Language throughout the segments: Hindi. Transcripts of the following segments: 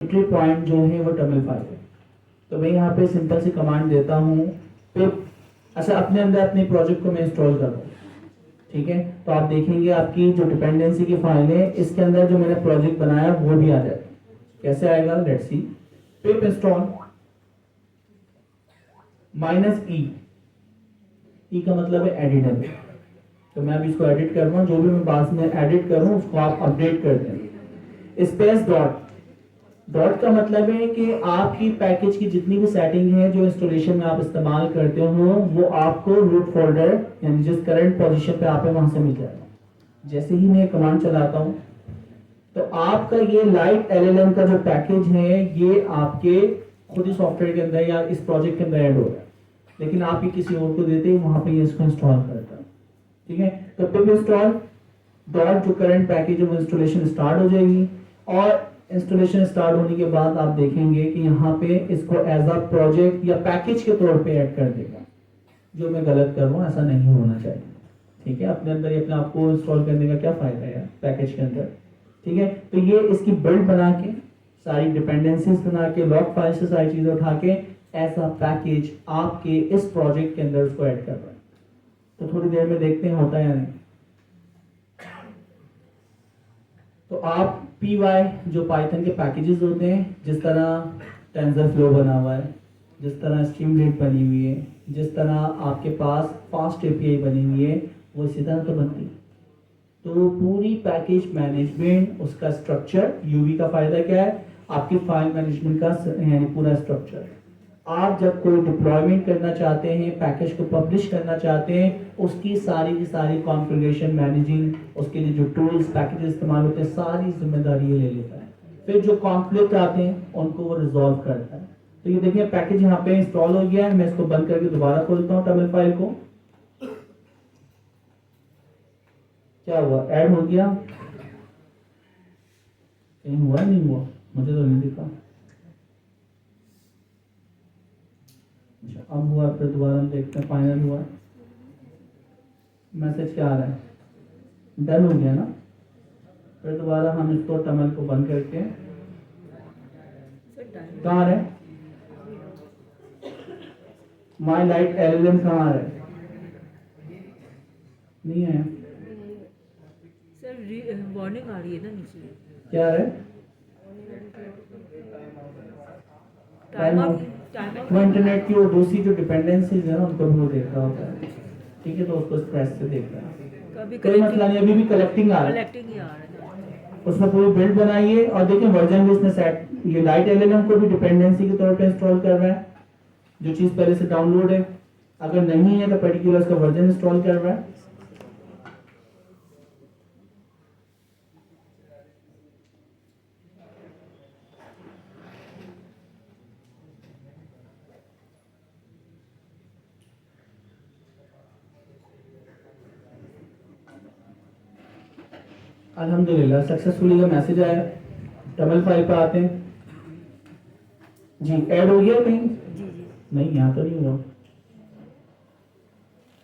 एंट्री पॉइंट जो है वो टर्मिनल फाइल है। तो मैं यहाँ पे सिंपल सी कमांड देता हूँ पिप। अच्छा, अपने अंदर अपने प्रोजेक्ट को मैं इंस्टॉल कर दूँ, ठीक है। तो आप देखेंगे आपकी जो डिपेंडेंसी की फाइल है इसके अंदर जो मैंने प्रोजेक्ट बनाया वो भी आ जाएगा। कैसे आएगा, let's see. Pip install -e का मतलब है एडिटर। तो मैं अभी इसको एडिट कर रहा हूँ, जो भी मैं बाद में एडिट करूँ उसको आप अपडेट कर दें। स्पेस डॉट, डॉट का मतलब है कि आपकी पैकेज की जितनी भी सेटिंग है जो इंस्टॉलेशन में आप इस्तेमाल करते हो वो आपको रूट फोल्डर यानी जिस करंट पोजीशन पे आप है वहां से मिल जाएगा। जैसे ही मैं कमांड चलाता हूं तो आपका ये लाइट एलएलएम का जो पैकेज है ये आपके खुद ही सॉफ्टवेयर के अंदर या इस प्रोजेक्ट के अंदर ऐड हो रहा है, लेकिन आप ये किसी और को देते हैं वहां पे ये इसको इंस्टॉल करता है, ठीक है। तो पिप इंस्टॉल डॉट जो करंट पैकेज है वो इंस्टॉलेशन स्टार्ट हो जाएगी और इंस्टॉलेशन स्टार्ट होने के बाद आप देखेंगे कि यहाँ पे इसको एज अ प्रोजेक्ट या पैकेज के तौर पे ऐड कर देगा। जो मैं गलत कर रहा हूँ ऐसा नहीं होना चाहिए, ठीक है। अपने अंदर ही अपने आप को इंस्टॉल करने का क्या फायदा है पैकेज के अंदर, ठीक है। तो ये इसकी बिल्ड बना के सारी डिपेंडेंसीज बना के लॉग फाइल से सारी चीजें उठा के एज अ पैकेज आपके इस प्रोजेक्ट के अंदर उसको ऐड कर रहा है। तो थोड़ी देर में देखते हैं होता है या नहीं। तो आप py जो पाइथन के पैकेजेस होते हैं, जिस तरह टेंसरफ्लो बना हुआ है, जिस तरह स्ट्रीमलीट बनी हुई है, जिस तरह आपके पास फास्ट एपीआई बनी हुई है, वो इसी तरह तो बनती है। तो पूरी पैकेज मैनेजमेंट उसका स्ट्रक्चर, यूवी का फायदा क्या है, आपकी फाइल मैनेजमेंट का यानी पूरा स्ट्रक्चर। आप जब कोई डिप्लॉयमेंट करना चाहते हैं, पैकेज को पब्लिश करना चाहते हैं, उसकी सारी की सारी कॉन्फ़िगरेशन मैनेजिंग, उसके लिए जो टूल्स पैकेजेस इस्तेमाल होते हैं सारी जिम्मेदारी ये ले लेता है। फिर जो कॉन्फ्लिक्ट आते हैं उनको वो रिजॉल्व करता है। तो ये देखिए पैकेज यहाँ पे इंस्टॉल हो गया है। मैं इसको बंद करके दोबारा खोलता हूँ टर्मिनल फाइल को। क्या हुआ, ऐड हो गया, कहीं हुआ नहीं हुआ, मुझे तो नहीं दिखा। अब हुआ, फिर दोबारा हम देखते हैं, फाइनल हुआ, मैसेज क्या आ रहा है, डन हो गया ना। फिर दोबारा हम इसको टर्मिनल को बंद करके कहाँ है माई लाइट एलएलएम, कहाँ आ रहा है, नहीं है सर, वार्निंग आ रही है ना नीचे। क्या है, वो इंटरनेट की वो दूसरी जो डिपेंडेंसीज है ना उनको भी वो देख रहा होता है, ठीक है। तो उसको स्ट्रेस से देख रहा है, कोई मसला नहीं। अभी भी कलेक्टिंग आ रहा है, उसमें पूरी बिल्ड बनाई है और देखिए वर्जन भी इसने सेट, ये लाइट एलएलएम को भी डिपेंडेंसी के तौर पे इंस्टॉल कर रहा है। जो चीज़ पहले से डाउनलोड है, अगर नहीं है तो पर्टिकुलर उसका वर्जन इंस्टॉल कर रहा है। अल्हम्दुलिल्लाह सक्सेसफुली का मैसेज आया। टर्मिनल फाइल पे आते हैं जी। ऐड हो गया कहीं, नहीं यहाँ तो नहीं हुआ,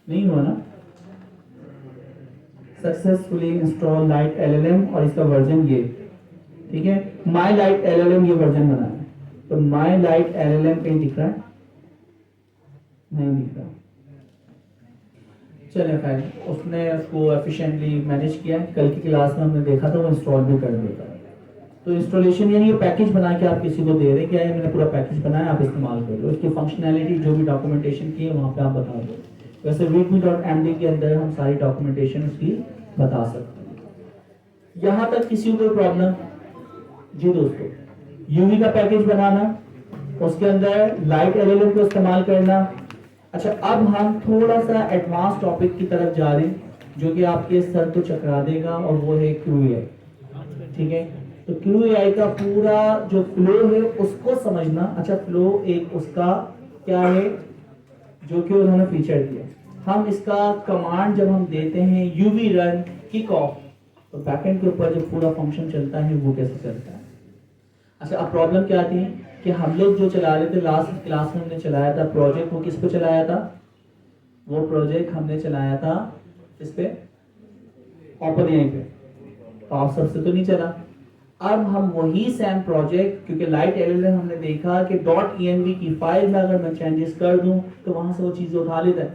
नहीं हुआ ना। सक्सेसफुली इंस्टॉल लाइट एलएलएम और इसका वर्जन ये, ठीक है। माई लाइट एलएलएम ये वर्जन बना है, तो माई लाइट एलएलएम कहीं दिख रहा है, नहीं दिख रहा। चले खैर, उसने उसको एफिशिएंटली मैनेज किया। कल की क्लास में हमने देखा था वो इंस्टॉल भी कर देता है। तो इंस्टॉलेशन यानी ये पैकेज बना के आप किसी को दे रहे हैं, क्या है मैंने पूरा पैकेज बनाया, आप इस्तेमाल कर लो। इसकी फंक्शनैलिटी जो भी डॉक्यूमेंटेशन की है वहाँ पे आप बता दो। वैसे readme.md के अंदर हम सारी डॉक्यूमेंटेशन उसकी बता सकते हैं। यहाँ तक किसी को प्रॉब्लम? जी दोस्तों, यूवी का पैकेज बनाना, उसके अंदर लाइट एलएलएम को इस्तेमाल करना। अच्छा, अब हम थोड़ा सा एडवांस टॉपिक की तरफ जा रहे हैं जो कि आपके सर को चकरा देगा और वो है QA, ठीक है। तो QA का पूरा जो फ्लो है उसको समझना। अच्छा, फ्लो एक उसका क्या है जो कि उन्होंने फीचर किया। हम इसका कमांड जब हम देते हैं UV रन किक ऑफ, तो बैकएंड के ऊपर जो पूरा फंक्शन चलता है वो कैसे चलता है। अच्छा, अब प्रॉब्लम क्या आती है कि हम लोग जो चला रहे थे लास्ट क्लास में हमने चलाया था प्रोजेक्ट, वो किस पे चलाया था, वो प्रोजेक्ट हमने चलाया था इस पे OpenAI पे, तो आप सबसे तो नहीं चला। अब हम वही सैम प्रोजेक्ट, क्योंकि लाइट एलएलएम हमने देखा कि .env की फाइल में अगर मैं चेंजेस कर दूं तो वहां से वो चीज़ें उठा लेता है।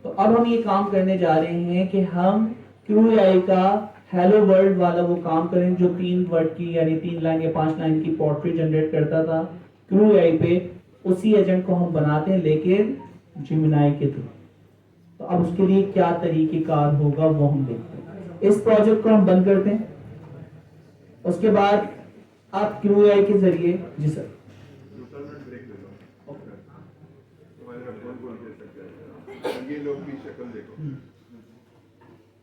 तो अब हम ये काम करने जा रहे हैं कि हम QAI का हेलो वर्ल्ड वाला वो काम करें जो 3 वर्ड की यानी 3 लाइन या 5 लाइन की पोर्ट्री जनरेट करता था QAI पे, उसी एजेंट को हम बनाते हैं लेकिन जिमिनाई के थ्रू। तो अब उसके लिए क्या तरीकेकार होगा वो हम देखते हैं। इस प्रोजेक्ट को हम बंद करते हैं। उसके बाद आप QAI के जरिए, जी सर, ये लोग भी शक्ल देखो,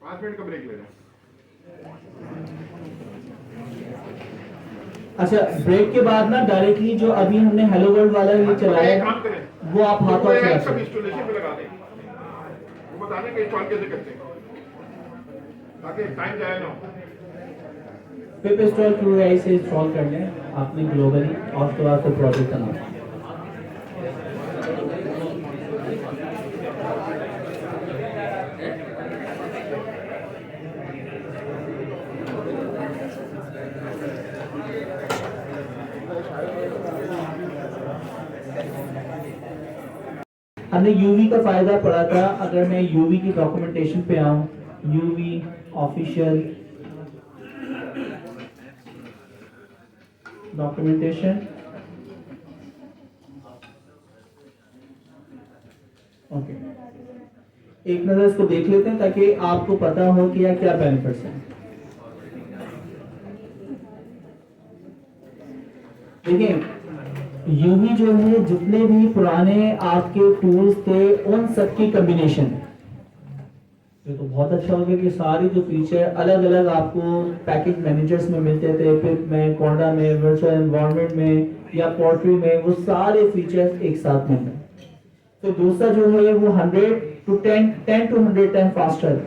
5 मिनट का ब्रेक ले रहे हैं। अच्छा ब्रेक के बाद ना डायरेक्टली जो अभी हमने हेलो वर्ल्ड वाला ये चलाया काम है करें, वो आप हाथों से सब इंस्टॉलेशन पे लगा दें, वो बताने के इंस्टॉल कैसे करते हैं ताकि टाइम जाए ना। पिप इंस्टॉल QAI से इंस्टॉल कर लें आपने ग्लोबली और उसके बाद फिर प्रोजेक्ट बनाना। हमने UV का फायदा पढ़ा था। अगर मैं UV की डॉक्यूमेंटेशन पे आऊं, UV ऑफिशियल डॉक्यूमेंटेशन, ओके, एक नजर इसको देख लेते हैं ताकि आपको पता हो कि यार क्या बेनिफिट्स हैं। देखिए UV जो है जितने भी पुराने आपके टूल्स थे उन सबकी कॉम्बिनेशन है। ये तो बहुत अच्छा हो गया कि सारी जो फीचर अलग अलग आपको पैकेज मैनेजर्स में मिलते थे, पिप में, कोंडा में, वर्चुअल एनवायरनमेंट में या पोर्ट्री में, वो सारे फीचर्स एक साथ मिल रहे हैं। तो दूसरा जो है वो 10 to 100 टाइम फास्टर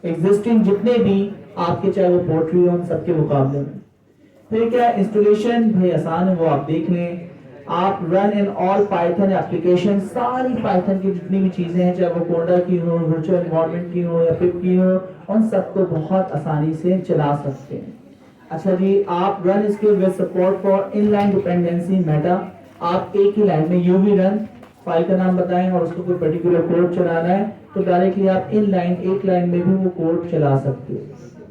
एग्जिस्टिंग जितने भी आपके चाहे वो पोर्ट्री हो उन सबके मुकाबले में। फिर क्या इंस्टॉलेशन भाई आसान है, वो आप देख लें। आप run in all Python application, सारी पाइथन की जितनी भी चीजें हैं चाहे वो कोंडा की हो, वर्चुअल एनवायरनमेंट की हो या पिप की हो, उन सबको बहुत आसानी से चला सकते हैं। अच्छा जी, आप रन इसके with support for inline dependency Meta, आप एक ही लाइन में UV रन फाइल का नाम बताएं और उसको कोई पर्टिकुलर कोड चलाना है तो डायरेक्टली आप इन लाइन एक लाइन में भी वो कोड चला सकते हो।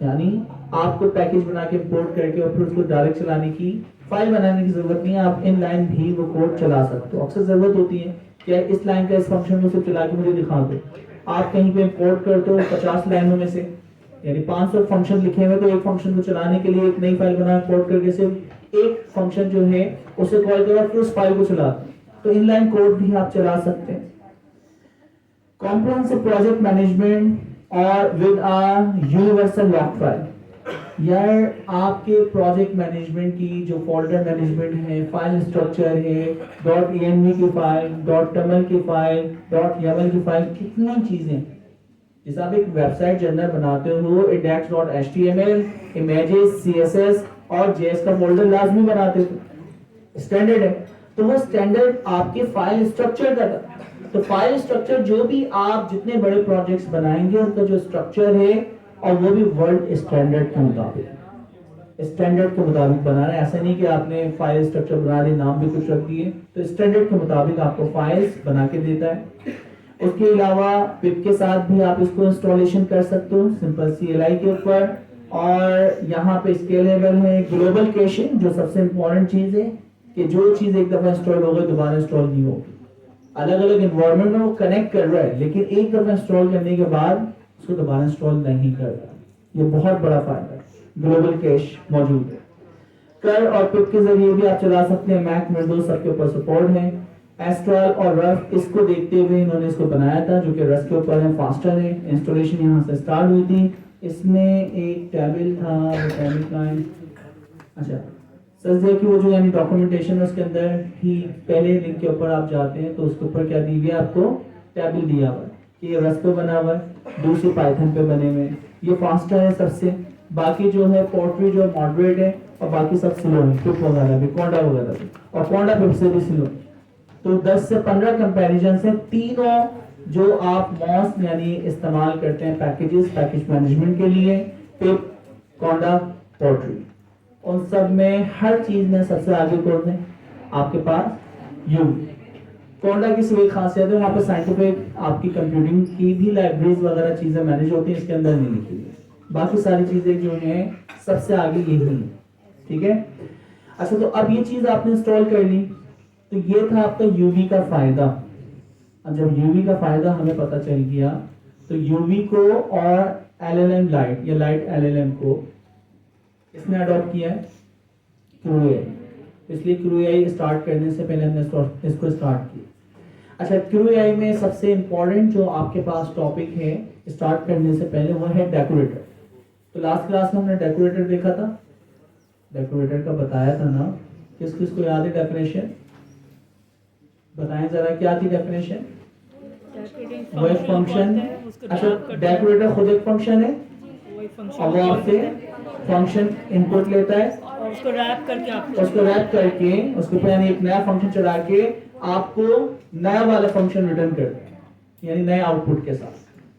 यानी आपको पैकेज बना के इंपोर्ट करके और फिर उसको डायरेक्ट चलाने की, फाइल बनाने की जरूरत नहीं है, आप इन लाइन भी वो कोड चला सकते हो। अक्सर जरूरत होती है कि इस लाइन का इस फंक्शन में सिर्फ चला के मुझे दिखा दो। आप कहीं पे इंपोर्ट करते हो 50 लाइनों में से, यानी 500 फंक्शन लिखे हुए, तो एक फंक्शन को चलाने के लिए एक नई फाइल बना इंपोर्ट करके सिर्फ एक फंक्शन जो है उसे कॉल करो फिर उस फाइल को चलाते, तो इनलाइन कोड भी आप चला सकते हैं। कॉम्प्रिहेंसिव प्रोजेक्ट मैनेजमेंट और with a universal lock file, यार आपके प्रोजेक्ट मैनेजमेंट की जो फोल्डर मैनेजमेंट है, फाइल स्ट्रक्चर है, .env की फाइल, .toml की फाइल, .yaml की फाइल, कितनी चीजें। जैसे आप एक वेबसाइट जर्नल बनाते हो, index.html, images, CSS और JS का फोल्डर लाजमी बनाते थे, स्टैंडर्ड है। तो वो स्टैंडर्ड आपके फाइल स्ट्रक्चर का था। तो फाइल स्ट्रक्चर जो भी आप जितने बड़े प्रोजेक्ट्स बनाएंगे उनका जो स्ट्रक्चर है और वो भी वर्ल्ड स्टैंडर्ड के मुताबिक, स्टैंडर्ड के मुताबिक बनाना है। ऐसा नहीं कि आपने फाइल स्ट्रक्चर बना दी, नाम भी कुछ रख दिए, तो स्टैंडर्ड के मुताबिक आपको फाइल्स बना के देता है। उसके अलावा पिप के साथ भी आप इसको इंस्टॉलेशन कर सकते हो सिंपल CLI के ऊपर। और यहाँ पे स्केलेबल है, ग्लोबल कैशिंग जो सबसे इंपॉर्टेंट चीज है कि जो चीज एक दफा इंस्टॉल हो गई दोबारा इंस्टॉल नहीं होगी। अलग अलग एनवायरनमेंट में वो कनेक्ट कर रहा है लेकिन एक दफा इंस्टॉल करने के बाद उसको दोबारा इंस्टॉल नहीं कर रहा। ये बहुत बड़ा फायदा है, ग्लोबल कैश मौजूद है। कर और पिप के जरिए भी आप चला सकते हैं, मैक, विंडोज सबके ऊपर सपोर्ट है। एस्ट्रल और रफ इसको देखते हुए इन्होंने इसको बनाया था जो कि रफ के ऊपर है, फास्टर है। इंस्टॉलेशन यहाँ से स्टार्ट हुई थी। इसमें एक टेबल था, वो टेबल का है, अच्छा सर कि वो जो यानी डॉक्यूमेंटेशन है उसके अंदर ही पहले लिंक के ऊपर आप जाते हैं तो उसके ऊपर क्या दी हुई है, आपको टेबल दिया हुआ है कि ये रस पे बना हुआ है, दूसरे पाइथन पे बने हुए, ये फास्टर है सबसे। बाकी जो है पोर्ट्री जो मॉडरेट है और बाकी सब स्लो है, पिप वगैरह भी, कोंडा वगैरह भी, और कोंडा पिप से भी स्लो। तो 10 से 15 कंपैरिजन से तीनों जो आप मॉस यानी इस्तेमाल करते हैं पैकेजेस, पैकेज मैनेजमेंट के लिए, पिप, कोंडा, पोर्ट्री, उन सब में हर चीज में सबसे आगे कौन है आपके पास? यूवी। कोंडा की सिर्फ एक खासियत है, वहाँ पे साइंटिफिक आपकी कंप्यूटिंग की भी लाइब्रेरीज वगैरह चीजें मैनेज होती हैं, इसके अंदर नहीं लिखी हुई है। बाकी सारी चीजें जो हैं सबसे आगे यही है, ठीक है। अच्छा, तो अब ये चीज आपने इंस्टॉल कर ली, तो ये था आपका यूवी का फायदा। अब जब यूवी का फायदा हमें पता चल गया, तो यूवी को और एलएलएम लाइट या लाइट एलएलएम को इसने अडॉप्ट किया है क्रूएआई। इसलिए क्रूएआई स्टार्ट करने से पहले हमने इसको स्टार्ट किया। अच्छा, क्रूएआई में सबसे इंपॉर्टेंट जो आपके पास टॉपिक है स्टार्ट करने से पहले वो है डेकोरेटर। तो लास्ट क्लास में हमने डेकोरेटर देखा था, डेकोरेटर का बताया था ना, किस किस को याद है डेफिनेशन? बताएं जरा, क्या थी डेफिनेशन? वो एक फंक्शन। अच्छा, डेकोरेटर खुद एक फंक्शन है और वो आपसे फंक्शन इनपुट लेता है और उसको रैप करके उसके ऊपर यानी एक नया फंक्शन चढ़ा के आपको नया वाला फंक्शन रिटर्न करता है, यानी नए आउटपुट के साथ,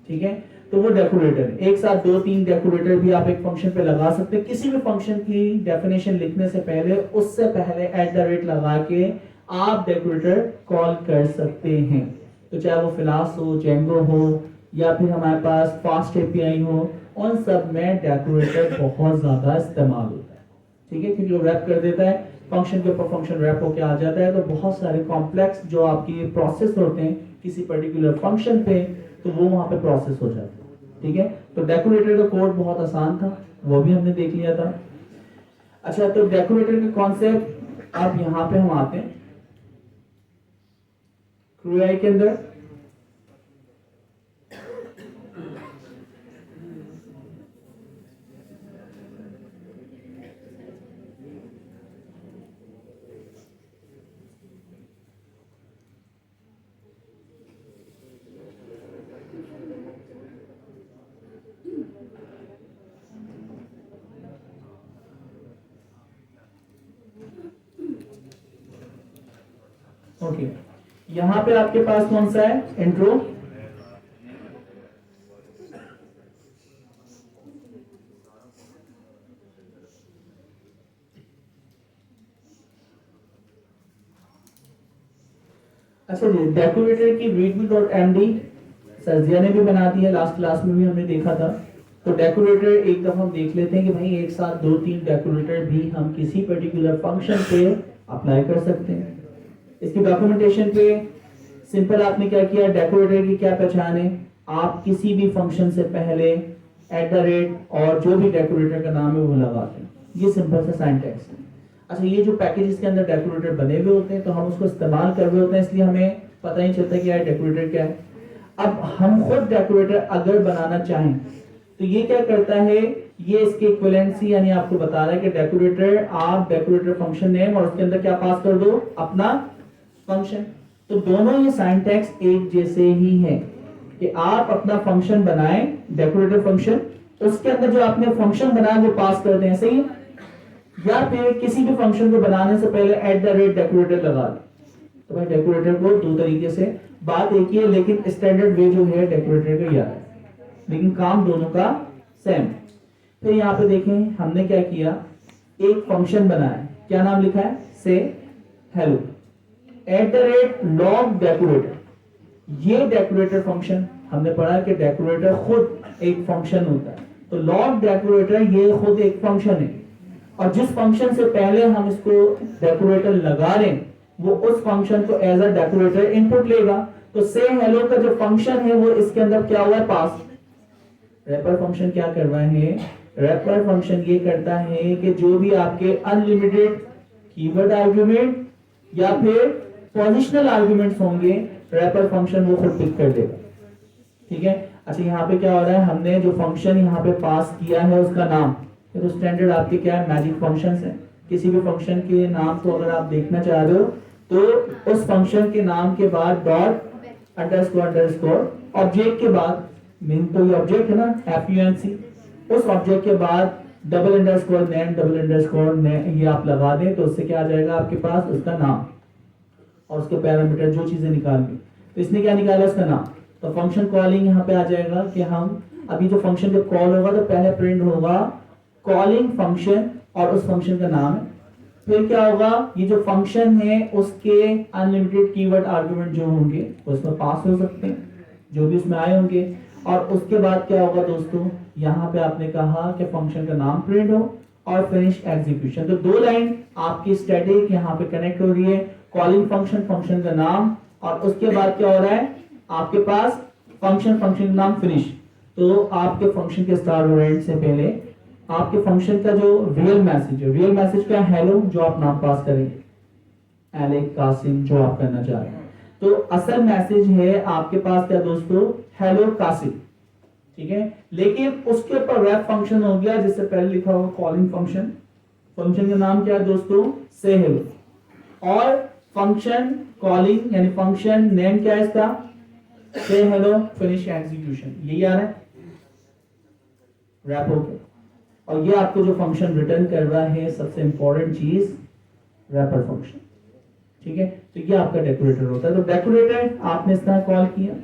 ठीक है। तो वो डेकोरेटर है। एक साथ 2-3 डेकोरेटर भी आप एक फंक्शन पे लगा सकते हैं। किसी भी फंक्शन की डेफिनेशन लिखने से पहले उससे पहले @ लगा के आप डेकोरेटर कॉल कर सकते हैं। तो चाहे वो फ्लास्क हो, जेंगो हो, या फिर हमारे पास फास्ट एपीआई हो, उन सब में डेकोरेटर बहुत ज्यादा इस्तेमाल होता है, ठीक है, क्योंकि वो रैप कर देता है, फंक्शन के ऊपर फंक्शन रैप होके आ जाता है। तो बहुत सारे कॉम्प्लेक्स जो आपकी प्रोसेस होते हैं किसी पर्टिकुलर फंक्शन पे, तो वो वहां पे प्रोसेस हो जाते हैं, ठीक है। तो डेकोरेटर का कोड बहुत आसान था, वो भी हमने देख लिया था। अच्छा, तो डेकोरेटर के कॉन्सेप्ट अब यहाँ पे हम आते हैं क्रूएआई के अंदर। ओके, यहां पे आपके पास कौन सा है? इंट्रो। अच्छा जी, डेकोरेटर की readme.md सर्जिया ने भी बना दी है, लास्ट क्लास में भी हमने देखा था। तो डेकोरेटर एक दफा हम देख लेते हैं कि भाई एक साथ 2-3 डेकोरेटर भी हम किसी पर्टिकुलर फंक्शन पे अप्लाई कर सकते हैं। इसकी डॉक्यूमेंटेशन पे सिंपल आपने क्या किया, डेकोरेटर की क्या पहचान है, आप किसी भी फंक्शन से पहले @ और जो भी डेकोरेटर का नाम है वो लगाते हैं। ये सिंपल सा सिंटैक्स है। अच्छा, ये जो पैकेजेस के अंदर डेकोरेटर बने हुए होते हैं तो हम उसको इस्तेमाल कर रहे होते हैं, इसलिए हमें पता नहीं चलता कि यार डेकोरेटर क्या है। अब हम खुद डेकोरेटर अगर बनाना चाहें तो ये क्या करता है, ये इसके इक्विवेलेंसी यानी आपको बता रहा है कि डेकोरेटर, आप डेकोरेटर फंक्शन नेम और उसके अंदर क्या पास कर दो, अपना फंक्शन। तो दोनों ये सिंटैक्स एक जैसे ही है कि आप अपना फंक्शन बनाएं, डेकोरेटर फंक्शन, उसके अंदर जो आपने फंक्शन बनाया वो पास कर दें, सही है। या फिर किसी भी फंक्शन को बनाने से पहले @ डेकोरेटर लगा दें। तो भाई डेकोरेटर को दो तरीके से, बात एक ही है लेकिन स्टैंडर्ड वे जो है डेकोरेटर का यह है, लेकिन काम दोनों का सेम। फिर यहाँ पे देखें हमने क्या किया, एक फंक्शन बनाया, क्या नाम लिखा है, से हेलो @log डेकोरेटर। ये डेकोरेटर फंक्शन हमने पढ़ा कि डेकोरेटर खुद एक फंक्शन होता है, तो लॉग डेकोरेटर ये खुद एक फंक्शन है, और जिस फंक्शन से पहले हम इसको डेकोरेटर लगा रहे हैं वो उस फंक्शन को एज अ डेकोरेटर इनपुट लेगा। तो से हेलो का जो फंक्शन है वो इसके अंदर क्या हुआ है, पास। रैपर फंक्शन क्या कर रहा है, रैपर फंक्शन ये करता है कि जो भी आपके अनलिमिटेड कीवर्ड आर्गुमेंट या फिर पोजिशनल आर्गुमेंट्स होंगे, रैपर फंक्शन वो खुद पिक कर देगा, ठीक है। अच्छा, यहाँ पे क्या हो रहा है, हमने जो फंक्शन यहाँ पे पास किया है उसका नाम, तो स्टैंडर्ड आपके क्या है, मैजिक फंक्शंस है। किसी भी फंक्शन के नाम को अगर आप देखना चाह रहे हो तो उस फंक्शन के नाम के बाद डॉट अंडरस्कोर ऑब्जेक्ट के बाद, मेन तो ये ऑब्जेक्ट है ना, FUNC, उस ऑब्जेक्ट के बाद _name ये आप लगा दें तो उससे क्या आ जाएगा आपके पास, उसका नाम और उसके पैरामीटर जो चीजें निकालनी। तो इसने क्या निकाला, उसका नाम। तो फंक्शन कॉलिंग यहाँ पे आ जाएगा कि हम अभी जो फंक्शन जब कॉल होगा तो पहले प्रिंट होगा कॉलिंग फंक्शन और उस फंक्शन का नाम है। फिर क्या होगा, ये जो फंक्शन है उसके अनलिमिटेड कीवर्ड आर्गुमेंट जो होंगे वो इसमें पास हो सकते हैं, जो भी उसमें आए होंगे। और उसके बाद क्या होगा दोस्तों, यहाँ पे आपने कहा कि फंक्शन का नाम प्रिंट हो और फिनिश एग्जीक्यूशन। तो दो लाइन आपकी स्टैटिक यहाँ पे कनेक्ट हो रही है, कॉलिंग फंक्शन, फंक्शन का नाम, और उसके बाद क्या हो रहा है आपके पास फंक्शन, फंक्शन का नाम फिनिश। तो आपके फंक्शन के स्टार्ट और एंड से पहले आपके फंक्शन का जो रियल मैसेज है, रियल मैसेज क्या है, हेलो, जो आप नाम पास करेंगे, एलेक, कासिम, जो आप करना चाह रहे हैं। तो असल मैसेज है आपके पास क्या दोस्तों, हेलो कासिम, ठीक है। लेकिन उसके ऊपर रैप फंक्शन हो गया जिससे पहले लिखा हुआ कॉलिंग फंक्शन, फंक्शन का नाम क्या है दोस्तों, से हेलो, और फंक्शन कॉलिंग यानी फंक्शन नेम क्या है इसका, से हेलो फिनिश एग्जीक्यूशन। यही आ रहा है रैप हो गया। और ये आपको जो फंक्शन रिटर्न कर रहा है सबसे इंपॉर्टेंट चीज, रैपर फंक्शन, ठीक है। तो ये आपका डेकोरेटर होता है। तो डेकोरेटर आपने इस तरह कॉल किया,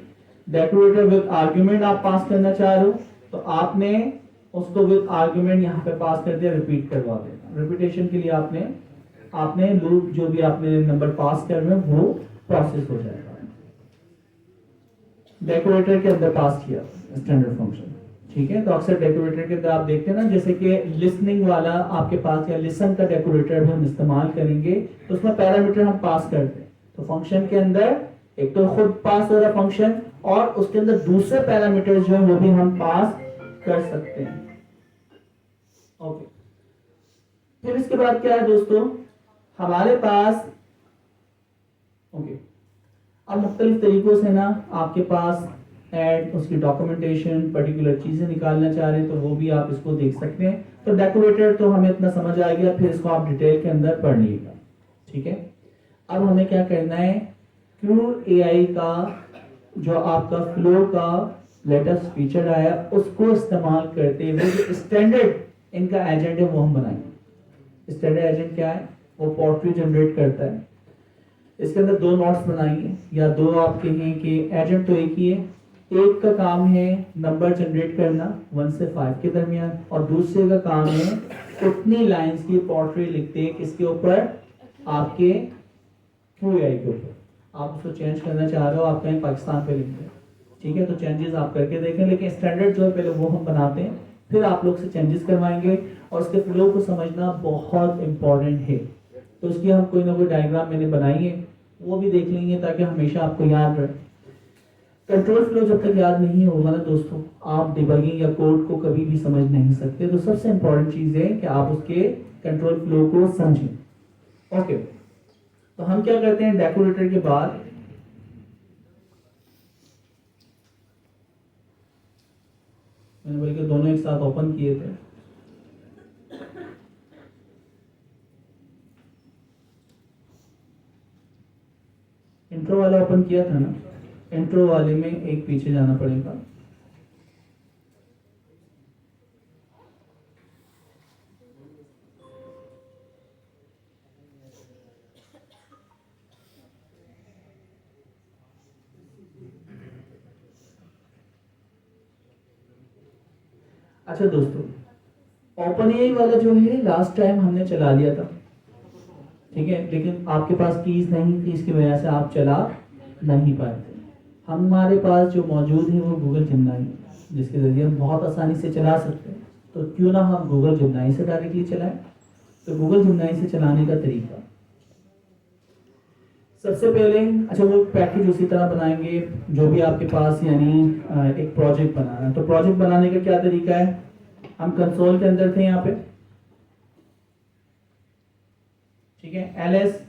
डेकोरेटर विद आर्ग्यूमेंट आप पास करना चाह रहे हो तो आपने उसको विद आर्ग्यूमेंट यहाँ पे पास कर दिया, रिपीट करवा देना। रिपीटेशन के लिए आपने लूप जो भी आपने नंबर पास कर रहे हो वो प्रोसेस हो जाएगा। डेकोरेटर के अंदर पास किया स्टैंडर्ड फंक्शन, ठीक है। तो अक्सर डेकोरेटर के अंदर आप देखते हैं ना, जैसे कि लिसनिंग वाला आपके पास या लिसन का डेकोरेटर भी हम इस्तेमाल करेंगे तो उसमें पैरामीटर हम पास करते हैं। तो फंक्शन के अंदर एक तो खुद पास हो रहा फंक्शन और उसके अंदर दूसरे पैरामीटर जो है वो भी हम पास कर सकते हैं। ओके, फिर इसके बाद क्या है दोस्तों, हमारे पास ओके अब मुख्तलिफ तरीकों से ना आपके पास एड, उसकी डॉक्यूमेंटेशन, पर्टिकुलर चीजें निकालना चाह रहे हैं तो वो भी आप इसको देख सकते हैं। तो डेकोरेटर तो हमें इतना समझ आ गया, फिर इसको आप डिटेल के अंदर पढ़ लीजिएगा, ठीक है। अब हमें क्या करना है, क्रूड एआई का जो आपका फ्लो का लेटेस्ट फीचर आया उसको इस्तेमाल करते हुए जो स्टैंडर्ड इनका एजेंट है वो हम बनाएंगे। स्टैंडर्ड एजेंट क्या है, वो पोर्ट्री जनरेट करता है। इसके अंदर दो नोट्स बनाएंगे या दो आप कहें कि एजेंट तो एक ही है, एक का काम है नंबर जनरेट करना 1 से 5 के दरमियान और दूसरे का काम है उतनी लाइंस की पोर्ट्री लिखते हैं किसके ऊपर, आपके क्यूएआई के ऊपर। आप उसको चेंज करना चाह रहे हो, आप कहीं पाकिस्तान पे लिख दें, ठीक है। तो चेंजेस आप करके देखें, लेकिन स्टैंडर्ड जो है पहले वो हम बनाते हैं, फिर आप लोग से चेंजेस करवाएंगे। और उसके फ्लो को समझना बहुत इंपॉर्टेंट है, तो उसकी हम कोई ना कोई डायग्राम मैंने बनाई है वो भी देख लेंगे ताकि हमेशा आपको याद रहे। कंट्रोल फ्लो जब तक याद नहीं होगा ना दोस्तों, आप डिबगिंग या कोड को कभी भी समझ नहीं सकते। तो सबसे इंपॉर्टेंट चीज है कि आप उसके कंट्रोल फ्लो को समझें। ओके, तो हम क्या करते हैं, डेकोरेटर के बाद मैंने बल्कि दोनों एक साथ ओपन किए थे। इंट्रो वाला ओपन किया था ना, इंट्रो वाले में एक पीछे जाना पड़ेगा। अच्छा दोस्तों, ओपन एआई वाला जो है लास्ट टाइम हमने चला लिया था, ठीक है, लेकिन आपके पास कीज नहीं थी, इसकी वजह से आप चला नहीं पाए थे। हमारे पास जो मौजूद है वो गूगल जिमनाई, जिसके जरिए हम बहुत आसानी से चला सकते हैं। तो क्यों ना हम गूगल जिमनाई से डायरेक्टली चलाएं। तो गूगल जिमनाई से चलाने का तरीका, सबसे पहले अच्छा वो पैकेज उसी तरह बनाएंगे जो भी आपके पास, यानी एक प्रोजेक्ट बनाना है। तो प्रोजेक्ट बनाने का क्या तरीका है, हम कंसोल के अंदर थे यहाँ पे, ठीक है। एलएस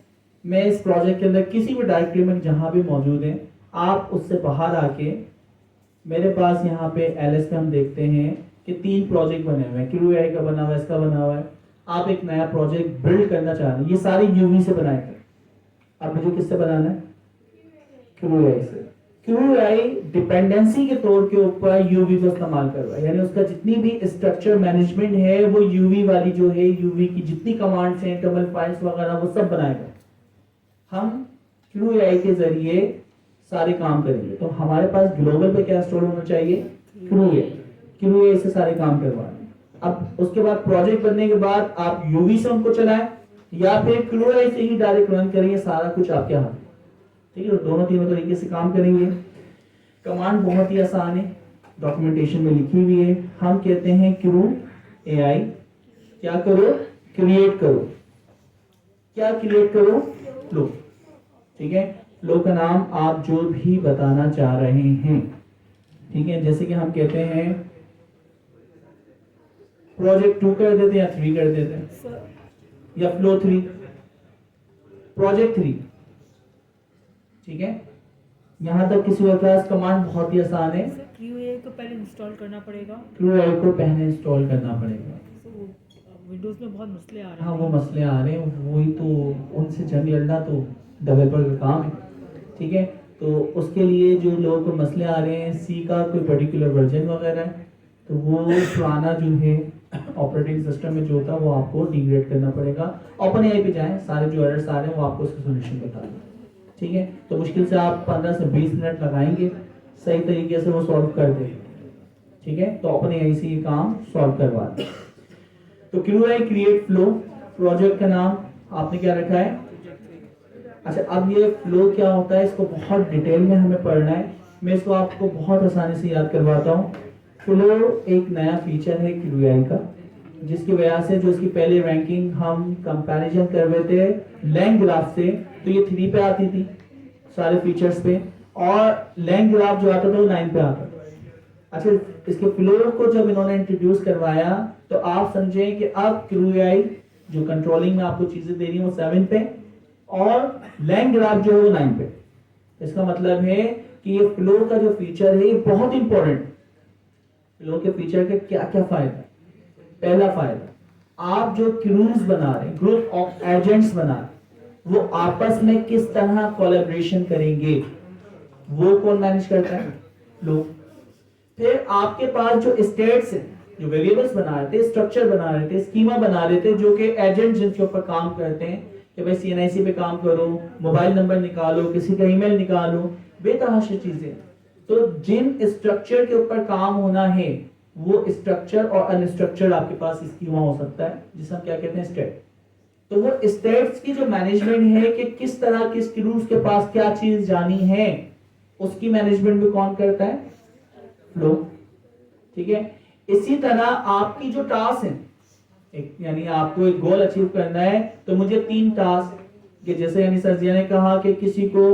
में इस प्रोजेक्ट के अंदर किसी भी डायरेक्टरी में जहां भी मौजूद है, आप उससे बाहर आके मेरे पास यहाँ पे एलएस में हम देखते हैं कि 3 प्रोजेक्ट बने हुए हैं, क्यूएआई का बना हुआ है, इसका बना हुआ है। आप एक नया प्रोजेक्ट बिल्ड करना चाह रहे हैं, ये सारी यूवी से बनाए थे, अब मुझे किससे बनाना है, क्यूएआई से। क्यूएआई डिपेंडेंसी के तौर के ऊपर यूवी को इस्तेमाल कर रहा है, यानी उसका जितनी भी स्ट्रक्चर मैनेजमेंट है वो यूवी वाली जो है, यूवी की जितनी कमांड्स हैं, टेबल फाइल्स वगैरह वो सब बनाएगा। हम क्यूएआई के जरिए सारे काम करेंगे। तो हमारे पास ग्लोबल पे क्या स्टोर होना चाहिए, क्यूएआई से सारे काम करवाने। अब उसके बाद प्रोजेक्ट बनने के बाद आप यूवी से उनको चलाएं या फिर क्यूआई से ही डायरेक्ट रन करेंगे, सारा कुछ आपके हाथ में। ठीक है, तो दोनों तीनों तरीके से काम करेंगे। कमांड बहुत ही आसान है, डॉक्यूमेंटेशन में लिखी हुई है। हम कहते हैं क्रू एआई क्या करो, क्रिएट करो। क्या क्रिएट करो? फ्लो। ठीक है, फ्लो का नाम आप जो भी बताना चाह रहे हैं। ठीक है, जैसे कि हम कहते हैं प्रोजेक्ट 2 कर देते हैं या 3 कर देते हैं, सर या फ्लो 3, प्रोजेक्ट 3। ठीक है, यहां तक किसी के पास कमांड बहुत ही आसान है। सर क्यूए को पहले इंस्टॉल करना पड़ेगा। क्यूआई को पहले इंस्टॉल करना पड़ेगा। तो विंडोज़ में बहुत मसले आ रहे हैं। हाँ, वो मसले आ रहे हैं, वही तो उनसे जंग लड़ना तो डेवलपर का काम है। ठीक है, तो उसके लिए जो लोगों को मसले आ रहे हैं, सी का कोई पर्टिकुलर वर्जन वगैरह है, तो वो पुराना जो है ऑपरेटिंग सिस्टम में जो होता है वो आपको डिग्रेड करना पड़ेगा। ओपन एआई पे जाएं, सारे जो एरर्स आ रहे हैं वो आपको उसका सोल्यूशन बता दें। ठीक है, तो मुश्किल से आप 15 से 20 मिनट लगाएंगे, सही तरीके से वो सॉल्व कर देंगे। ठीक है, तो ओपन एआई से ये काम सॉल्व करवा दें। तो क्यूआई क्रिएट फ्लो, प्रोजेक्ट का नाम आपने क्या रखा है? अच्छा, अब ये फ्लो क्या होता है इसको बहुत डिटेल में हमें पढ़ना है। मैं इसको आपको बहुत आसानी से याद करवाता हूँ। फ्लो एक नया फीचर है क्यूआई का, जिसकी वजह से जो इसकी पहले रैंकिंग हम कंपैरिजन कर रहे थे लैंग ग्राफ से, तो ये 3 पे आती थी सारे फीचर्स पे, और लैंग ग्राफ जो आता था वो 9 पे आता था। अच्छा, इसके फ्लो को जब इन्होंने इंट्रोड्यूस करवाया तो आप समझें कि अब क्यूआई जो कंट्रोलिंग में आपको चीजें दे रही है वो 7 पे, और लैंग ग्राफ जो है वो 9 पे। इसका मतलब है कि ये फ्लो का जो फीचर है ये बहुत इंपॉर्टेंट। फ्लो के फीचर के क्या क्या फायदा है? पहला फायदा, आप जो क्रूज बना रहे हैं, ग्रुप ऑफ एजेंट्स बना रहे हैं, वो आपस में किस तरह कोलैबोरेशन करेंगे, वो कौन मैनेज करता है? लोग। फिर आपके पास जो स्टेट्स हैं, जो वेरिएबल्स बना रहे थे, स्ट्रक्चर बना रहे थे, स्कीमा बना रहे थे, जो कि एजेंट जिनके ऊपर काम करते हैं कि भाई सीएनआईसी पे काम करो, मोबाइल नंबर निकालो, किसी का ईमेल निकालो, बेतहाशा चीजें। तो जिन स्ट्रक्चर के ऊपर काम होना है वो स्ट्रक्चर और अनस्ट्रक्चर्ड आपके पास स्कीमा हो सकता है, जिसे हम क्या कहते हैं? स्टेट। तो वो स्टेट्स की जो मैनेजमेंट है कि किस तरह किस क्रूज के पास क्या चीज जानी है, उसकी मैनेजमेंट भी कौन करता है? फ्लो। ठीक है, इसी तरह आपकी जो टास्क है, यानी आपको एक गोल अचीव करना है, तो मुझे 3 टास्क के, जैसे यानी सर जी ने कहा कि किसी को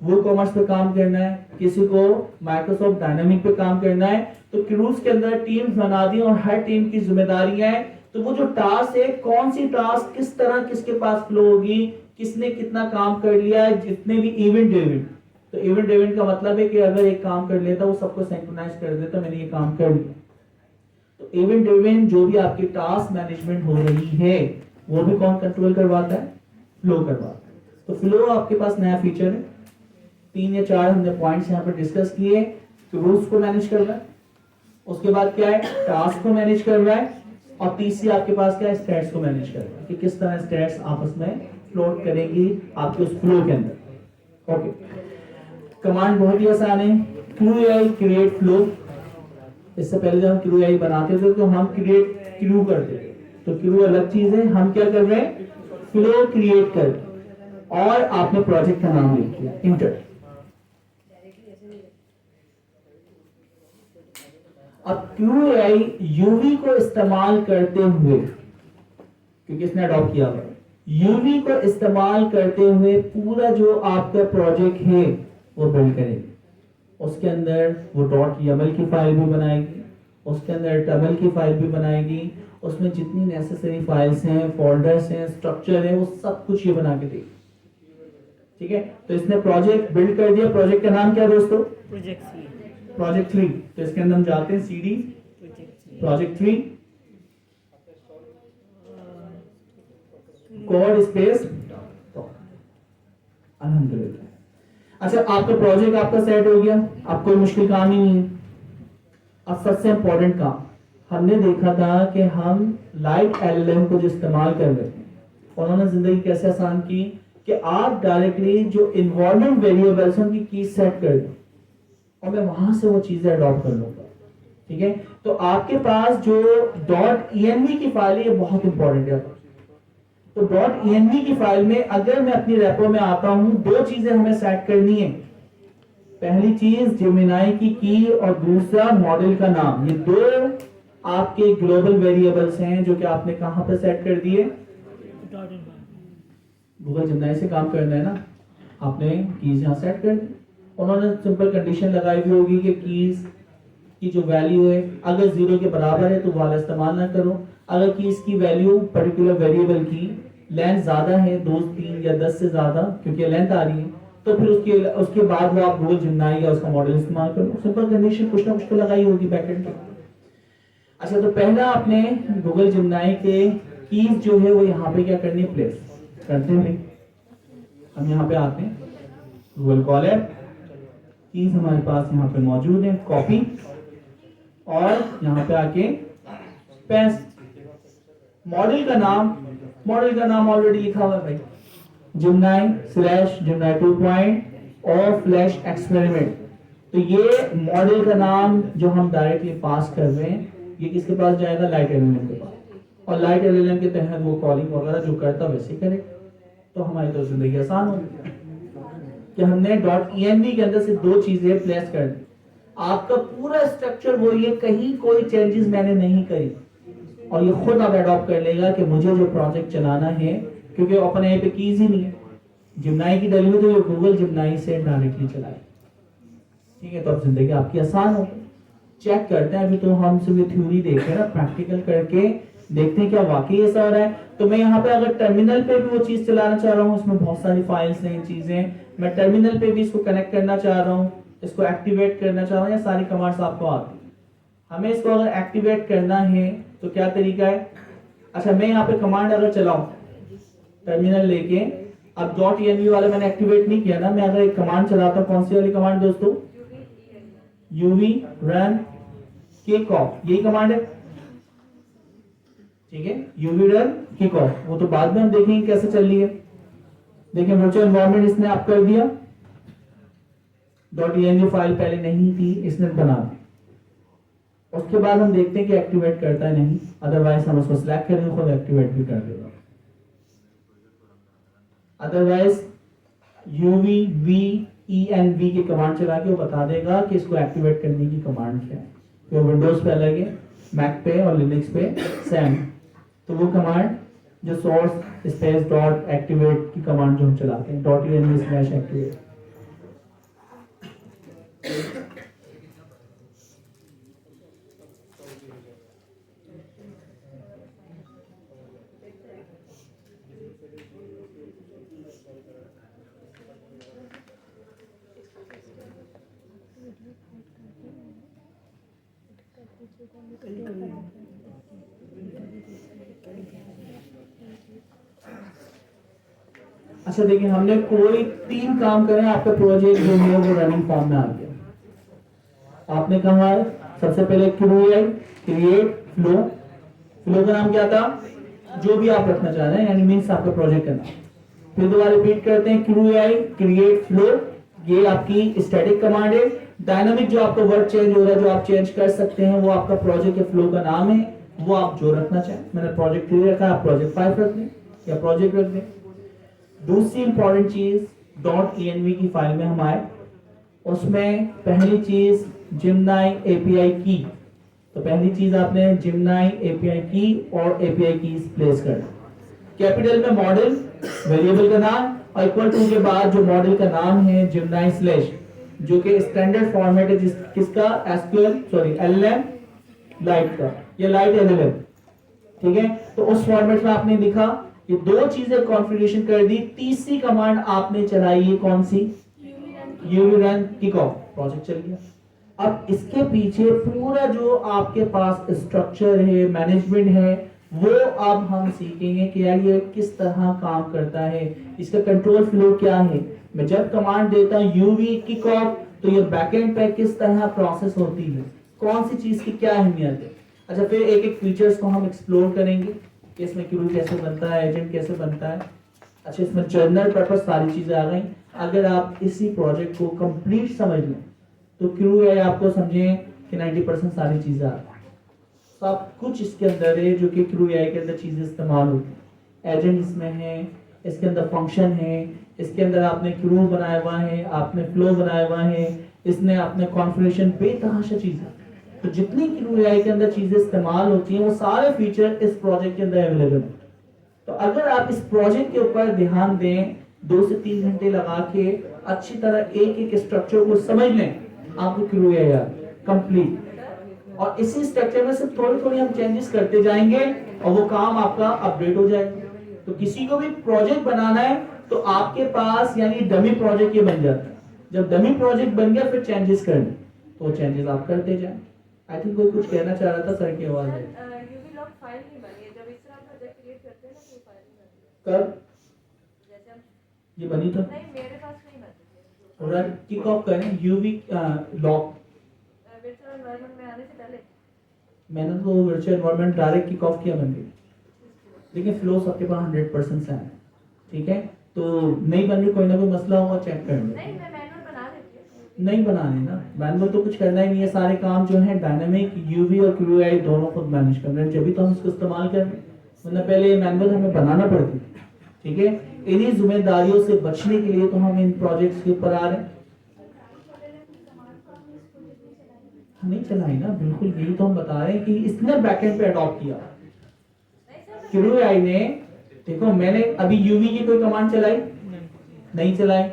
वो कॉमर्स पे काम करना है, किसी को माइक्रोसॉफ्ट डायनामिक पे काम करना है, तो क्रूज के अंदर टीम्स बना दी और हर टीम की जिम्मेदारियां हैं। तो वो जो टास्क है, कौन सी टास्क किस तरह किसके पास फ्लो होगी, किसने कितना काम कर लिया है, जितने भी इवेंट। तो इवेंट का मतलब है कि अगर एक काम कर लेता वो सबको सिंक्रोनाइज कर देता, मैंने ये काम कर लिया। तो इवेंट जो भी आपकी टास्क मैनेजमेंट हो रही है वो भी कौन कंट्रोल करवाता है? फ्लो करवाता है। तो फ्लो आपके पास नया फीचर है। 3 या 4 हमने पॉइंट्स यहाँ पर डिस्कस किए। तो रूल्स को मैनेज कर रहा है, उसके बाद क्या है? टास्क को मैनेज कर रहा है, और तीसरी आपके पास क्या है? स्टेट्स को मैनेज कर रहा है कि किस तरह स्टेट्स आपस में फ्लोट करेंगी आपके उस फ्लो के अंदर। ओके, कमांड बहुत ही आसान है, क्यूआई क्रिएट फ्लो। इससे पहले जब हम क्यूआई बनाते थे तो हम क्रिएट क्यू करते थे, तो क्यू अलग चीज है, हम क्या कर रहे हैं? फ्लो क्रिएट कर, और आपने प्रोजेक्ट का नाम लिख दिया, इंटर। अब क्यूआई यूवी को इस्तेमाल करते हुए, क्योंकि इसने अडॉप्ट किया हुआ, यूवी को इस्तेमाल करते हुए पूरा जो आपका प्रोजेक्ट है वो बिल्ड करेगी। उसके अंदर वो .yaml की फाइल भी बनाएगी, उसके अंदर टबल की फाइल भी बनाएगी, उसमें जितनी नेसेसरी फाइल्स हैं, फोल्डर्स हैं, स्ट्रक्चर है, वो सब कुछ ये बना के देगी। ठीक है, तो इसने प्रोजेक्ट बिल्ड कर दिया। प्रोजेक्ट का नाम क्या है दोस्तों? प्रोजेक्ट 3। तो इसके अंदर हम जाते हैं CD प्रोजेक्ट 3 कोड स्पेस। अल्हम्दुलिल्लाह। अच्छा, आपका प्रोजेक्ट आपका सेट हो गया, अब कोई मुश्किल काम ही नहीं है। अब सबसे इंपॉर्टेंट काम, हमने देखा था कि हम लाइट LLM को जो इस्तेमाल कर रहे थे, उन्होंने जिंदगी कैसे आसान की कि आप डायरेक्टली जो इन्वायरमेंट वेरिएबल्स उनकी की सेट कर दें और मैं वहां से वो चीजें अडॉप्ट कर लूंगा। ठीक है, तो आपके पास जो .env की फाइल है ये बहुत इंपॉर्टेंट है। तो .env की फाइल में अगर मैं अपनी रेपो में आता हूं, दो चीजें हमें सेट करनी है। पहली चीज जेमिनाई की और दूसरा मॉडल का नाम। ये दो आपके ग्लोबल वेरिएबल्स हैं जो कि आपने कहां पर सेट कर दिए, डॉट इन गूगल जेमिनाई से काम करना है ना, आपने कीज यहां सेट कर दी। उन्होंने सिंपल कंडीशन लगाई हुई होगी कि कीज की जो वैल्यू है अगर 0 के बराबर है तो वाला इस्तेमाल ना करो। अगर कीज की वैल्यू पर्टिकुलर वेरिएबल की लेंथ ज्यादा है, 2, 3 या 10 से ज्यादा, क्योंकि लेंथ आ रही है, तो फिर उसके बाद वो आप गूगल जेमिनाई या उसका मॉडल इस्तेमाल करो। सिंपल कंडीशन कुछ ना कुछ तो लगाई होगी बैकएंड पे। अच्छा, तो पहला आपने गूगल जेमिनाई के कीज जो है वो यहाँ पे क्या करनी है, प्लेस करते हैं। हम यहाँ पे आते हैं, गूगल कॉलर कीज हमारे पास यहाँ पे मौजूद है, कॉपी और यहाँ पे आके पेस्ट। मॉडल का नाम ऑलरेडी लिखा हुआ है भाई, Gemini/Gemini 2 और फ्लैश एक्सपेरिमेंट। तो ये मॉडल का नाम जो हम डायरेक्टली पास कर रहे हैं, ये किसके पास जाएगा, लाइट एलएलएम के पास, और लाइट एलएलएम के तहत वो कॉलिंग वगैरह जो करता वैसे ही करे। तो हमारी तो जिंदगी आसान होगी कि हमने .env के अंदर से दो चीजें प्लेस कर दी। आपका पूरा स्ट्रक्चर वो ये, कहीं कोई चेंजेस मैंने नहीं करी, और ये खुद अब अडॉप्ट कर लेगा कि मुझे जो प्रोजेक्ट चलाना है, क्योंकि ओपन एआई पे कीज ही नहीं है। जेमिनाई की डली हुई तो ये गूगल जेमिनाई से डायरेक्टली चलाए। ठीक है, तो अब जिंदगी आपकी आसान हो। चेक करते हैं, अभी तो हम सिर्फ थ्योरी देख रहे हैं ना, प्रैक्टिकल करके देखते हैं क्या वाकई ऐसा हो रहा है। तो मैं यहाँ पे अगर टर्मिनल पे भी वो चीज चलाना चाह रहा हूँ, उसमें बहुत सारी फाइल्स हैं, चीजें, मैं टर्मिनल पे भी इसको कनेक्ट करना चाह रहा हूँ, इसको एक्टिवेट करना चाह रहा हूँ, या सारी कमांड्स आपको आती हैं। हमें इसको अगर एक्टिवेट करना है तो क्या तरीका है। अच्छा, मैं यहाँ पे कमांड अगर चलाऊं टर्मिनल लेके, अब .env वाला मैंने एक्टिवेट नहीं किया ना, मैं अगर एक कमांड चलाता हूं, कौन सी वाली कमांड दोस्तों, uv run kickoff, यही कमांड है। ठीक है, uv run kickoff, वो तो बाद में हम देखेंगे कैसे चल रही है। देखिए, वर्चुअल एनवायरनमेंट इसने आप कर दिया, .env फाइल पहले नहीं थी, इसने बना दी। उसके बाद हम देखते हैं कि एक्टिवेट करता है नहीं, अदरवाइज हम उसको सिलेक्ट करेंगे, खुद एक्टिवेट भी कर देगा। अदरवाइज UVVENV की कमांड चला के वो बता देगा कि इसको एक्टिवेट करने की कमांड क्या है। तो विंडोज पे अलग है, मैक पे और लिनक्स पे सेम। तो वो कमांड जो सोर्स स्पेस डॉट एक्टिवेट की कमांड जो हम चलाते हैं, .env/activate। अच्छा, देखिए, हमने कोई 3 काम करे, आपका प्रोजेक्ट जो है वो रनिंग फॉर्म में आ गया। आपने कहा सबसे पहले क्रिएट फ्लो का नाम क्या था, जो भी आप रखना चाह रहे हैं, यानी मीन्स आपका प्रोजेक्ट का नाम। फिर दोबारा रिपीट करते हैं, क्रिएट फ्लो, ये आपकी स्टैटिक कमांड है। डायनामिक जो आपका वर्ड चेंज हो रहा है, जो आप चेंज कर सकते हैं, वो आपका प्रोजेक्ट के फ्लो का नाम है, वो आप जो रखना चाहें। मैंने प्रोजेक्ट 3 रखा, आप प्रोजेक्ट 5 रख दें या प्रोजेक्ट रख दें। दूसरी इंपॉर्टेंट चीज, .env की फाइल में हम आए, उसमें पहली चीज Gemini API की। तो पहली चीज आपने Gemini API की और API की प्लेस कर, कैपिटल में मॉडल वेरिएबल का नाम, और इक्वल टू के बाद जो मॉडल का नाम है Gemini/, जो कि स्टैंडर्ड फॉर्मेट है किसका, LLM लाइट का, या लाइट LLM। ठीक है, तो उस फॉर्मेट में आपने लिखा, ये दो चीजें कॉन्फ़िगरेशन कर दी। तीसरी कमांड आपने चलाई है कौन सी, UV run kickoff, प्रोजेक्ट चल गया। अब इसके पीछे पूरा जो आपके पास स्ट्रक्चर है, मैनेजमेंट है, वो अब हम सीखेंगे कि यार ये किस तरह काम करता है, इसका कंट्रोल फ्लो क्या है। मैं जब कमांड देता हूं UV kickoff, तो ये बैकएंड पे किस तरह प्रोसेस होती है, कौन सी चीज की क्या अहमियत है। अच्छा, फिर एक एक फीचर्स को हम एक्सप्लोर करेंगे कि इसमें क्यू कैसे बनता है, एजेंट कैसे बनता है। अच्छा, इसमें जनरल पर्पस सारी चीजें आ गई। अगर आप इसी प्रोजेक्ट को कंप्लीट समझ लें तो क्यू है आपको समझें कि 90% सारी चीजें आ रही हैं। सब कुछ इसके अंदर है जो कि क्रू एआई के अंदर चीजें इस्तेमाल होती हैं। एजेंट इसमें है, इसके अंदर फंक्शन है, इसके अंदर आपने क्रू बनाया हुआ है, आपने फ्लो बनाया हुआ है, इसने आपने कॉन्फ़िगरेशन बेतहाशा चीजें। तो जितनी क्रू एआई के अंदर चीजें इस्तेमाल होती हैं वो सारे फीचर इस प्रोजेक्ट के अंदर अवेलेबल है। तो अगर आप इस प्रोजेक्ट के ऊपर ध्यान दें, 2 से 3 घंटे लगा के अच्छी तरह एक एक स्ट्रक्चर को समझ लें, आपको क्रू एआई कंप्लीट। और इसी स्ट्रक्चर में सिर्फ थोड़ी थोड़ी हम चेंजेस करते जाएंगे और वो काम आपका अपडेट हो जाएगा। तो किसी को भी प्रोजेक्ट बनाना है तो आपके पास यानी डमी प्रोजेक्ट ये बन जाता है। जब डमी प्रोजेक्ट बन गया फिर चेंजेस करने, तो चेंजेस आप करते जाएं। आई थिंक कोई कुछ कहना चाह रहा था, सर की आवाज है। यूवी लॉग फाइल नहीं बनी है, जब इस तरह प्रोजेक्ट क्रिएट करते हैं ना तो फाइल नहीं बनती। कब जैसे हम ये बनी तो नहीं, मेरे पास नहीं बनती है। और किक ऑफ करें यूवी लॉक। वर्चुअल एनवायरनमेंट में आने से पहले मैंने तो virtual environment direct kick off किया बन गई। देखिए फ्लो सबके पास 100% से है, ठीक है। तो नहीं बन रही, कोई ना कोई मसला होगा, चेक कर लें। नहीं, मैं मैनुअल बना देती हूँ। नहीं बनाने ना, मैनुअल तो कुछ करना ही नहीं है। सारे काम जो है डायनामिक यूवी और क्रू एआई दोनों खुद मैनेज कर रहे हैं, जब भी तो हम इसको इस्तेमाल कर रहे हैं। मतलब पहले ये मैनुअल हमें बनाना पड़ती थी, ठीक है। इन्हीं जिम्मेदारियों से बचने के लिए तो हम इन प्रोजेक्ट्स के ऊपर आ रहे हैं। नहीं चलाई ना, बिल्कुल यही तो हम बता रहे हैं कि इसने बैकएंड पे अडॉप्ट किया। क्रू एआई ने, देखो मैंने अभी यूवी की कोई कमांड चलाई नहीं चलाई,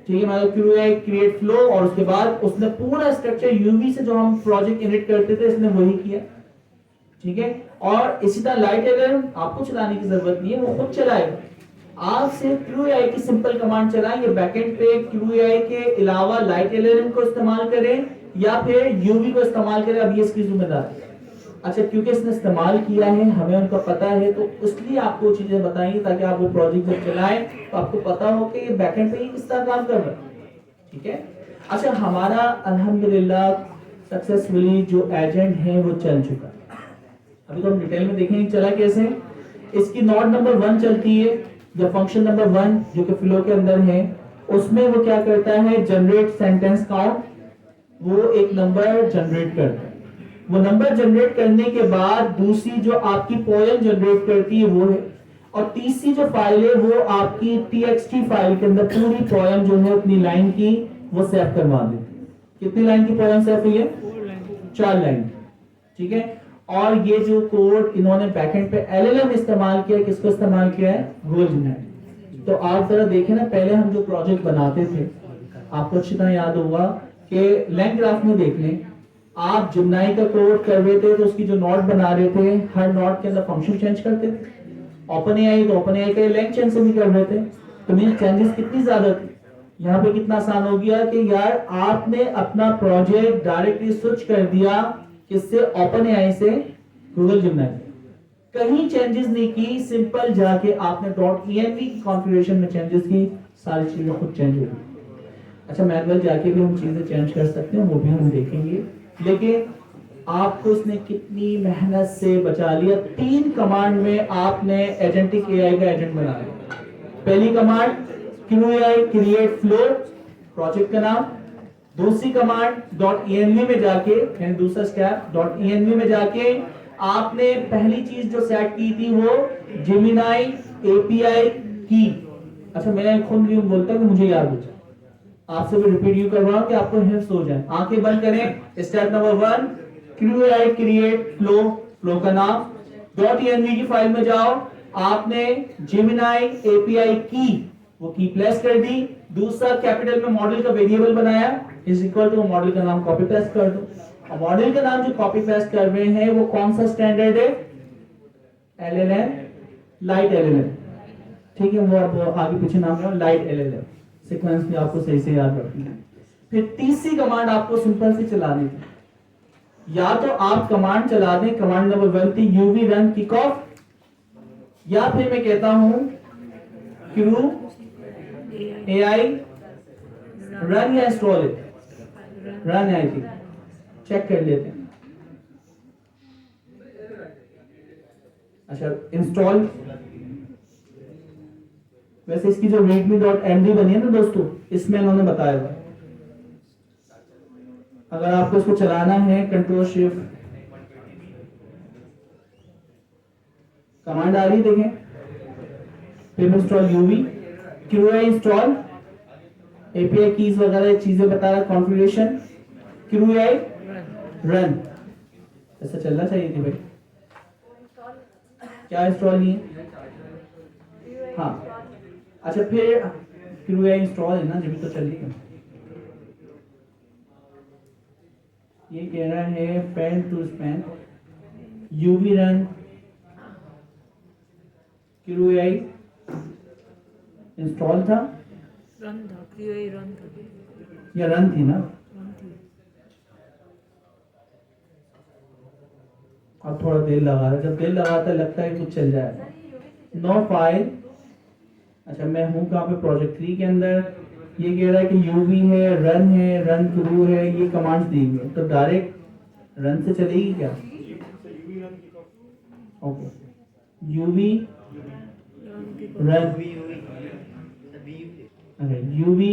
ठीक है। मतलब क्रू एआई क्रिएट फ्लो और उसके बाद उसने पूरा स्ट्रक्चर यूवी से जो हम प्रोजेक्ट इनिट करते थे इसने वही किया, ठीक है। और इसी तरह लाइट एलएलएम आपको चलाने की जरूरत नहीं है, वो खुद चलाएगा। आप सिर्फ क्रू एआई की सिंपल कमांड चलाएं, ये बैकएंड पे क्रू एआई के अलावा लाइट एलएलएम को इस्तेमाल करें या फिर यूवी को इस्तेमाल करें, अब ये इसकी जिम्मेदारी है। अच्छा, क्योंकि इसने इस्तेमाल किया है, हमें उनका पता है, तो इसलिए आपको चीजें बताएंगे ताकि आप वो प्रोजेक्ट जब चलाएं तो आपको पता हो कि ये बैकएंड पे ही किस तरह काम कर रहा है, ठीक है। अच्छा, हमारा अल्हम्दुलिल्लाह सक्सेसफुली जो एजेंट है वो चल चुका है। अभी तो हम डिटेल में देखेंगे चला कैसे। इसकी नोड नंबर 1 चलती है या फंक्शन नंबर 1 जो कि फ्लो के अंदर है, उसमें वो क्या करता है, जनरेट सेंटेंस काउंट, वो एक नंबर जनरेट करता है। वो नंबर जनरेट करने के बाद दूसरी जो आपकी पोएम जनरेट करती है वो है, और तीसरी जो फाइल है वो आपकी txt फाइल के अंदर पूरी पोएम जो है अपनी लाइन की वो सेव करवा देती है। कितनी लाइन की पोएम सेव हुई है? 4 लाइन, ठीक है। और ये जो कोड इन्होंने बैकएंड पे एलएलएम इस्तेमाल किया, किसको इस्तेमाल किया है? Google Gemini. तो आप जरा देखें ना, पहले हम जो प्रोजेक्ट बनाते थे आपको अच्छी तरह याद होगा कि लैंग ग्राफ में देख लें, आप जेमिनी का कोड कर रहे थे तो उसकी जो नोड बना रहे थे, हर नोड के अंदर फंक्शन चेंज करते थे। ओपन एआई तो ओपन एआई का लैंग चेंज से भी कर रहे थे, तो मेरी चेंजेस कितनी ज्यादा थी। यहाँ पे कितना आसान हो गया कि यार आपने अपना प्रोजेक्ट डायरेक्टली स्विच कर दिया किससे? ओपन एआई से गूगल जेमिनी, कहीं चेंजेस नहीं की, सिंपल जाके आपने .env की कॉन्फ़िगरेशन में चेंजेस की, सारी चीजें खुद चेंज हो गई। अच्छा, मैनुअल जाके भी हम चीजें चेंज कर सकते हैं, वो भी हम देखेंगे। लेकिन आपको इसने कितनी मेहनत से बचा लिया। 3 कमांड में आपने एजेंटिक एआई का एजेंट बना लिया। पहली command crew AI create flow, project का नाम। दूसरी कमांड .env में जाके, यानी दूसरा स्टेप .env में जाके आपने पहली चीज जो सेट की थी वो जेमिनी एपीआई की। अच्छा, मैं खुद भी बोलता हूं कि मुझे याद हो जाए, आपसे भी रिपीट यू कर रहा हूं कि आपको हिफ्स हो जाए। आंखें बंद करें। Step number 1 crew AI create flow, flow का नाम। .env की फाइल में जाओ, आपने जेमिनी एपीआई की वो की प्लेस कर दी। दूसरा कैपिटल में मॉडल का वेरिएबल बनाया इज इक्वल टू मॉडल का नाम कॉपी पेस्ट कर दो। और मॉडल का नाम जो कॉपी पेस्ट कर रहे हैं वो कौन सा स्टैंडर्ड है? एलएलएम, लाइट एलएलएम, ठीक है। वो आगे पीछे नाम है लाइट एलएलएम, सीक्वेंस भी आपको सही से याद रखनी है। फिर तीसरी कमांड आपको सिंपल सी चलानी है, या तो आप कमांड चला दें, कमांड नंबर 1 थी यूवी रन किक ऑफ, या फिर मैं कहता हूं क्रू एआई रन या इंस्टॉल इट, रन आई थी, चेक कर लेते हैं। अच्छा, इंस्टॉल, वैसे इसकी जो readme.md बनी है ना दोस्तों, इसमें इन्होंने बताया हुआ अगर आपको इसको चलाना है कंट्रोल शिफ्ट कमांड आ रही है, देखें फिर install UV QI install API keys वगैरह चीजें बता रहा है कॉन्फ़िगरेशन क्यूआई रन ऐसा चलना चाहिए थी भाई। क्या इंस्टॉल नहीं है? हाँ अच्छा फिर क्यूआई इंस्टॉल है ना, जब तो चलिए ये कह रहा है पेन टू स्पेन यूवी रन क्यूआई इंस्टॉल था रन था, क्यूए रन था, या रन थी ना? रन थी। अब थोड़ा देर लगा रहा है, जब देर लगाता है लगता है कुछ चल जाएगा। नो फाइल, अच्छा मैं हूँ कहाँ पे प्रोजेक्ट 3 के अंदर। ये कह रहा है कि यूवी है रन क्रू है, ये कमांड्स दी हुई है तो डायरेक्ट रन से चलेगी क्या? ओके यूवी रन यूवी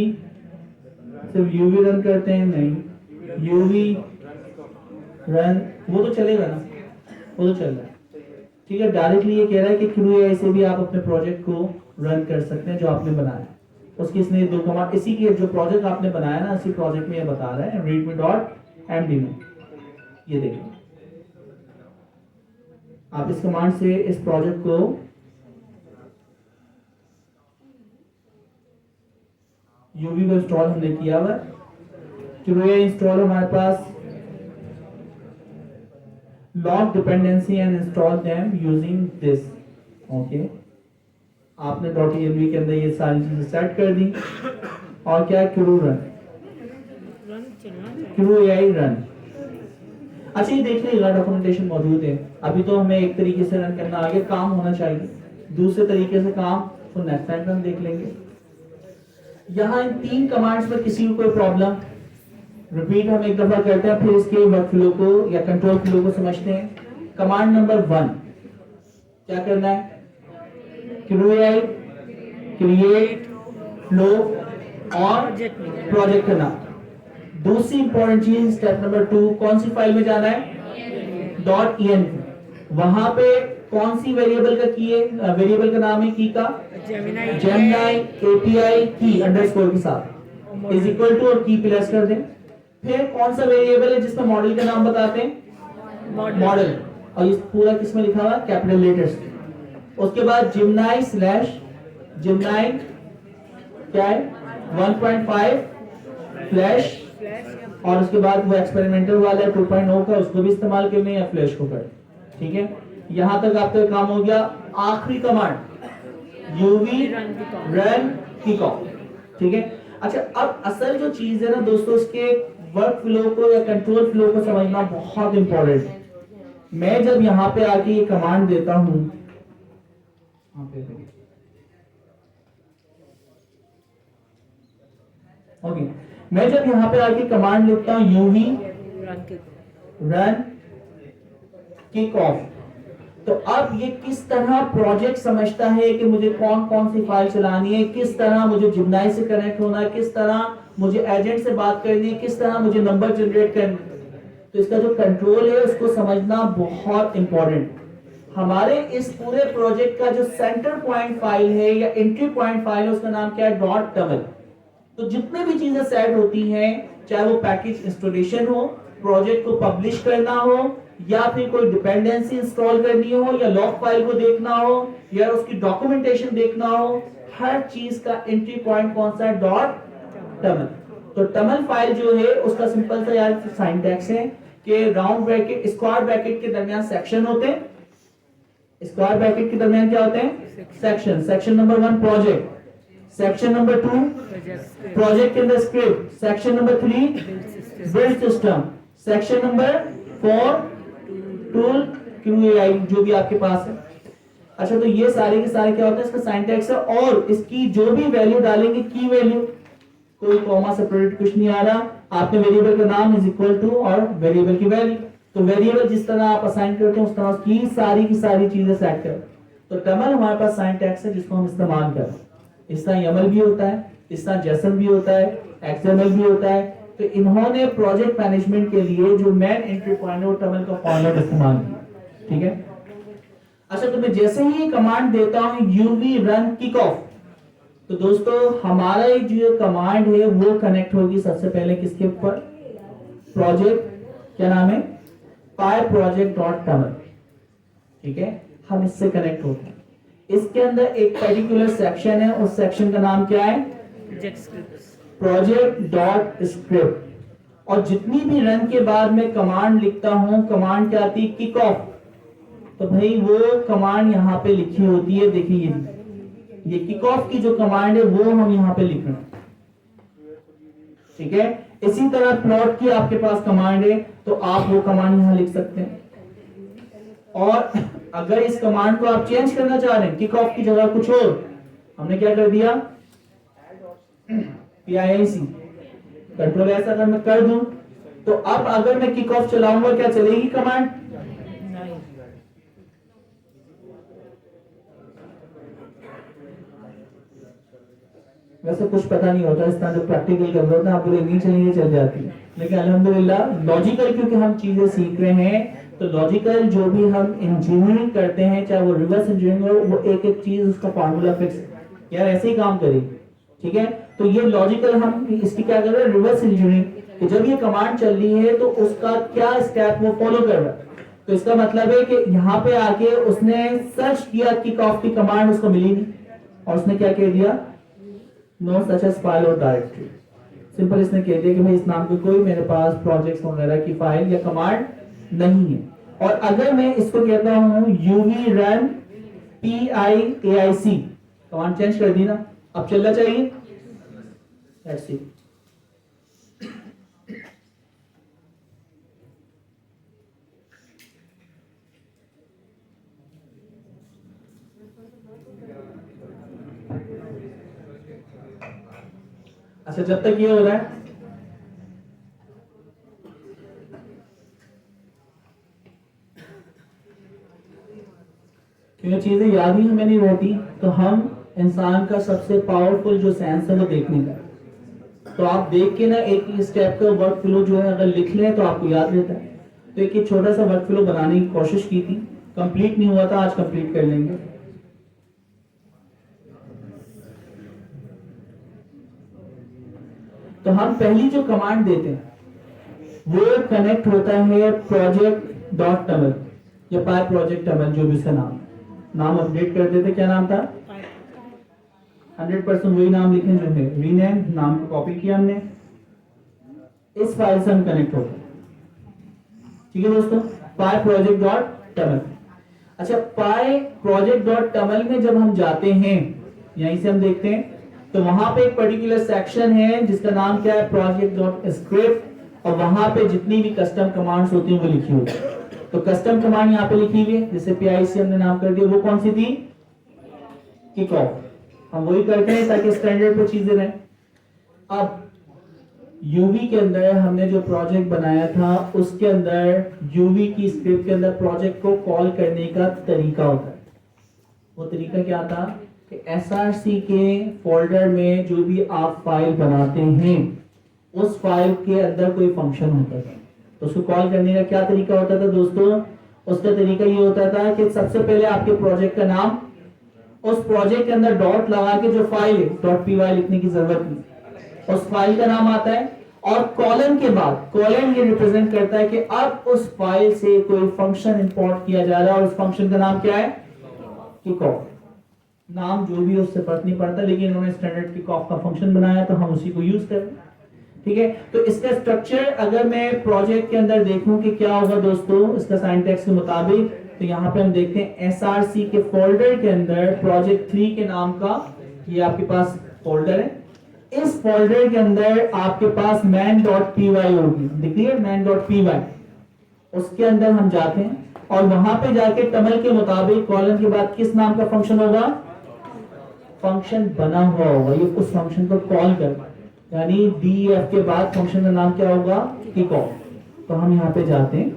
सिर्फ यूवी रन करते हैं नहीं, यूवी रन वो तो चलेगा ना, वो तो चल रहा है ठीक है। डायरेक्टली ये कह रहा है कि क्यूए से भी आप अपने प्रोजेक्ट को रन कर सकते हैं जो आपने बनाया है। उसकी इसने दो कमांड इसी के जो प्रोजेक्ट आपने बनाया ना इसी प्रोजेक्ट में ये बता रहा है readme.md में। ये देखिए आप इस कमांड से इस प्रोजेक्ट को यूवी को इंस्टॉल हमने किया हुआ क्यूए इंस्टॉल हमारे पास log dependency and install them using this okay आपने .env के अंदर ये सारी चीजें सेट कर दी और क्या क्रू रन रन चलना चाहिए। QI run. अच्छा ये देख लीजिएगा डॉक्यूमेंटेशन मौजूद है। अभी तो हमें एक तरीके से रन करना आगे काम होना चाहिए, दूसरे तरीके से काम तो नेक्स्ट टाइम हम देख लेंगे। यहाँ इन 3 कमांड्स में किसी को कोई प्रॉब्लम रिपीट हम एक दफा करते हैं फिर इसके वर्क फ्लो को या कंट्रोल फ्लो को समझते हैं। कमांड नंबर 1 क्या करना है? क्रिएट फ्लो और प्रोजेक्ट करना। दूसरी इंपॉर्टेंट चीज स्टेप नंबर 2 कौन सी फाइल में जाना है? .env। वहां पे कौन सी वेरिएबल का की है? वेरिएबल का नाम है की का जेमिनी एपीआई की अंडरस्कोर के साथ इज इक्वल टू और की प्लस कर दें। फिर कौन सा वेरिएबल है जिसमें मॉडल का नाम बताते हैं? मॉडल, और ये पूरा किसमें लिखा हुआ है? Capital letters. उसके बाद जिमनाई क्या है? 1.5 फ्लैश, और उसके बाद वो एक्सपेरिमेंटल वाला है 2.0 का, उसको भी इस्तेमाल करने या फ्लैश को कर। ठीक है, यहां तक आपका काम हो गया। आखिरी command UV run kick off. ठीक है, अच्छा अब असल जो चीज है ना दोस्तों, इसके वर्क फ्लो को या कंट्रोल फ्लो को समझना बहुत इंपॉर्टेंट है। मैं जब यहां पे आके ये कमांड देता हूं, ओके, मैं जब यहां पे आके कमांड लिखता हूं यूवी रन किक ऑफ, तो अब ये किस तरह प्रोजेक्ट समझता है कि मुझे कौन कौन सी फाइल चलानी है, किस तरह मुझे जिमनाई से कनेक्ट होना है, किस तरह मुझे एजेंट से बात करनी है, किस तरह मुझे नंबर जनरेट करना है। तो इसका जो कंट्रोल है उसको समझना बहुत इंपॉर्टेंट। हमारे इस पूरे प्रोजेक्ट का जो सेंटर पॉइंट फाइल है या एंट्री पॉइंट फाइल है उसका नाम क्या है? .toml। तो जितने भी चीजें सेट होती हैं, चाहे वो पैकेज इंस्टॉलेशन हो, प्रोजेक्ट को पब्लिश करना हो, या फिर कोई डिपेंडेंसी इंस्टॉल करनी हो, या लॉग फाइल को देखना हो, या उसकी डॉक्यूमेंटेशन देखना हो, हर चीज का एंट्री पॉइंट कौन सा है? .toml। तो toml फाइल जो है उसका सिंपल सा यार सिंटैक्स है कि राउंड ब्रैकेट स्क्वायर ब्रैकेट के दरमियान सेक्शन होते हैं। स्क्वायर ब्रैकेट के दरमियान क्या होते हैं? Section. Section number 1 project, section number 2 project के अंदर script, section number 3 build system, section number 4 tool QI जो भी आपके पास है। अच्छा, तो ये सारे के सारे क्या होते हैं? इसका सिंटैक्स है, और इसकी जो भी वैल्यू डालेंगे की वैल्यू, कोई कॉमा सेपरेट कुछ नहीं आ रहा। आपने वेरिएबल का नाम इज इक्वल टू और वेरिएबल की वैल्यू, तो वेरिएबल जिस तरह आप असाइन करते हैं उस तरह की सारी चीजें सेट करो। तो टमल हमारे पास सिंटैक्स है जिसको हम इस्तेमाल करें। इस तरह YAML भी होता है, इस तरह JSON भी होता है, XML भी होता है, तो इन्होंने प्रोजेक्ट मैनेजमेंट के लिए जो मैन एंट्री पॉइंट है वो टमल का फॉर्मेट इस्तेमाल किया, ठीक है। अच्छा, तो मैं जैसे ही कमांड देता हूं यूवी रन किक ऑफ, तो दोस्तों हमारा एक जो कमांड है वो कनेक्ट होगी सबसे पहले किसके ऊपर, प्रोजेक्ट, क्या नाम है, pyproject.tml, ठीक है। हम इससे कनेक्ट होते हैं। इसके अंदर एक पर्टिकुलर सेक्शन है, उस सेक्शन का नाम क्या है, project scripts. Project dot script. और जितनी भी रन के बाद मैं कमांड लिखता हूं, कमांड क्या आती है, किक ऑफ, तो भाई वो कमांड यहाँ पे लिखी होती है। देखिए ये किक ऑफ की जो कमांड है वो हम यहाँ पे लिख रहे हैं, ठीक है। इसी तरह प्लॉट की आपके पास कमांड है, तो आप वो कमांड यहाँ लिख सकते हैं। और अगर इस कमांड को आप चेंज करना चाह रहे हैं, किक ऑफ की जगह कुछ और, हमने क्या कर दिया, PIC कंट्रोल ऐसा अगर मैं कर दूं, तो अब अगर मैं किक ऑफ चलाऊंगा क्या चलेगी कमांड, नहीं। वैसे कुछ पता नहीं होता, इस तरह जो प्रैक्टिकल कर रहे होते हैं आप बोले नहीं चलेंगे, चल जाती है। लेकिन अल्हम्दुलिल्लाह लॉजिकल क्योंकि हम चीजें सीख रहे हैं, तो लॉजिकल जो भी हम इंजीनियरिंग करते हैं, चाहे वो रिवर्स इंजीनियरिंग हो, वो एक एक चीज उसका फॉर्मूला फिक्स यार ऐसे ही काम करेगी, ठीक है। तो ये लॉजिकल हम इसकी क्या कर रहे हैं, रिवर्स इंजीनियरिंग, कि जब ये कमांड चल रही है तो उसका क्या स्टेप वो फॉलो कर रहा है। तो इसका मतलब है कि यहाँ पे आके उसने सर्च किया किक ऑफ की कमांड, उसको मिली नहीं, और उसने क्या कह दिया, नो सच एज फाइल और डायरेक्टरी। सिंपल इसने कह दिया कि भाई इस नाम की कोई मेरे पास प्रोजेक्ट्स वगैरह की फाइल या कमांड नहीं है। और अगर मैं इसको कहता हूं UV run PIAIC, command change कर दी ना, अब चलना चाहिए, That's it. अच्छा, जब तक ये हो रहा है क्योंकि चीजें याद ही हमें नहीं रहती, तो हम इंसान का सबसे पावरफुल जो सेंस है वो देखने का। तो आप देख के ना एक स्टेप का वर्क फ्लो जो है अगर लिख लें तो आपको याद रहता है। तो एक छोटा सा वर्क फ्लो बनाने की कोशिश की थी, कंप्लीट नहीं हुआ था, आज कंप्लीट कर लेंगे। तो हम पहली जो कमांड देते हैं वो कनेक्ट होता है project.tml या pyproject.tml, जो भी उसका नाम अपडेट कर देते। क्या नाम था, 100% वही नाम लिखे जो है, रीनेम नाम को कॉपी किया हमने, इस फाइल से हम कनेक्ट होते हैं, ठीक है दोस्तों, pyproject.tml। अच्छा, pyproject.tml में जब हम जाते हैं, यहीं से हम देखते हैं, तो वहां पे एक पर्टिकुलर सेक्शन है जिसका नाम क्या है, project.script, और वहां पे जितनी भी कस्टम कमांड्स होती हैं वो लिखी होती है। तो कस्टम कमांड यहाँ पे लिखी हुई है, जैसे PIC हमने नाम कर दिया, वो कौन सी थी, किक ऑफ। हम वही करते हैं ताकि स्टैंडर्ड पे चीजें रहें। अब यूवी के अंदर हमने जो प्रोजेक्ट बनाया था उसके अंदर यूवी की स्क्रिप्ट के अंदर प्रोजेक्ट को कॉल करने का तरीका होता है। वो तरीका क्या था कि SRC के फोल्डर में जो भी आप फाइल बनाते हैं उस फाइल के अंदर कोई फंक्शन होता था, तो उसको कॉल करने का क्या तरीका होता था दोस्तों, उसका तरीका ये होता था कि सबसे पहले आपके प्रोजेक्ट का नाम, उस प्रोजेक्ट के अंदर डॉट लगा के जो फाइल है .py लिखने की जरूरत नहीं, उस फाइल का नाम आता है, और कॉलन के बाद, कॉलन ये रिप्रेजेंट करता है कि अब उस फाइल से कोई फंक्शन इंपोर्ट किया जा रहा है, और उस फंक्शन का नाम क्या है, किक ऑफ। नाम जो भी उससे फर्क नहीं पड़ता, लेकिन उन्होंने स्टैंडर्ड किक ऑफ का फंक्शन बनाया तो हम उसी को यूज कर रहे हैं, ठीक है। तो इसका स्ट्रक्चर अगर मैं प्रोजेक्ट के अंदर देखूं कि क्या होगा दोस्तों, इसका सिंटैक्स के मुताबिक, तो यहाँ पे हम देखते हैं SRC के फोल्डर के अंदर प्रोजेक्ट 3 के नाम का ये आपके पास फोल्डर है। इस फोल्डर के अंदर आपके पास man.py होगी, देखिए man.py, उसके अंदर हम जाते हैं और वहां पे जाके टमल के मुताबिक कॉलन के बाद किस नाम का फंक्शन होगा, फंक्शन बना हुआ होगा, ये उस फंक्शन को कॉल कर, यानी DEF के बाद फंक्शन का नाम क्या होगा, किक ऑफ। तो हम यहाँ पे जाते हैं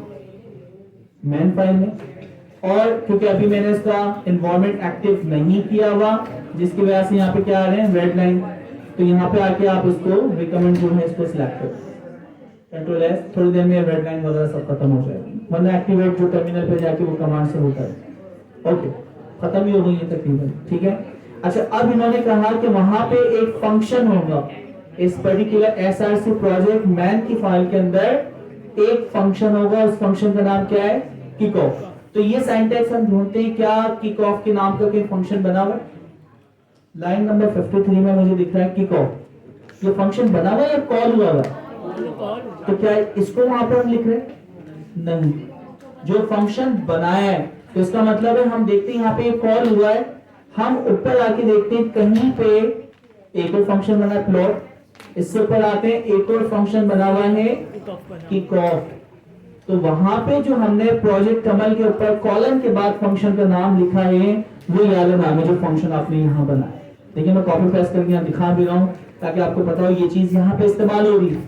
मैन फाइल में, और क्योंकि अभी मैंने इसका एनवायरनमेंट एक्टिव नहीं किया हुआ जिसकी वजह से यहाँ पे क्या आ रहे हैं, रेड लाइन, तो यहाँ पे आके आप इसको रिकमेंड जो है इसको सिलेक्ट करो। कंट्रोल एस, थोड़ी देर में रेड लाइन वगैरह सब खत्म हो जाएगा, वरना एक्टिवेट जो टर्मिनल पे जाके वो कमांड से होता है। ओके, खत्म ही हो गई है तकरीबन, ठीक है। अच्छा, अब इन्होंने कहा कि वहां पे एक फंक्शन होगा, इस पर्टिकुलर एसआरसी प्रोजेक्ट मैन की फाइल के अंदर एक फंक्शन होगा, उस फंक्शन का नाम क्या है, किक ऑफ। तो ये सिंटैक्स हम ढूंढते हैं, क्या किक ऑफ के नाम का कोई फंक्शन बना हुआ है? लाइन नंबर 53 में मुझे दिख रहा है किक ऑफ। ये फंक्शन बना हुआ है या कॉल हुआ है? तो क्या इसको वहां पर हम लिख रहे हैं? नहीं, जो फंक्शन बनाया है, तो इसका मतलब है हम देखते हैं यहाँ पे कॉल हुआ है, हम ऊपर आके देखते हैं कहीं पे एक और फंक्शन बना है प्लॉट, इससे ऊपर आते हैं एक और फंक्शन बना हुआ है किक ऑफ। तो वहां पे जो हमने प्रोजेक्ट कमल के ऊपर कॉलम के बाद फंक्शन का नाम लिखा है, वो वाला नाम है जो फंक्शन आपने यहाँ बनाया। देखिए मैं कॉपी पेस्ट करके यहाँ दिखा भी रहा हूँ ताकि आपको पता हो ये चीज यहाँ पे इस्तेमाल हो रही है,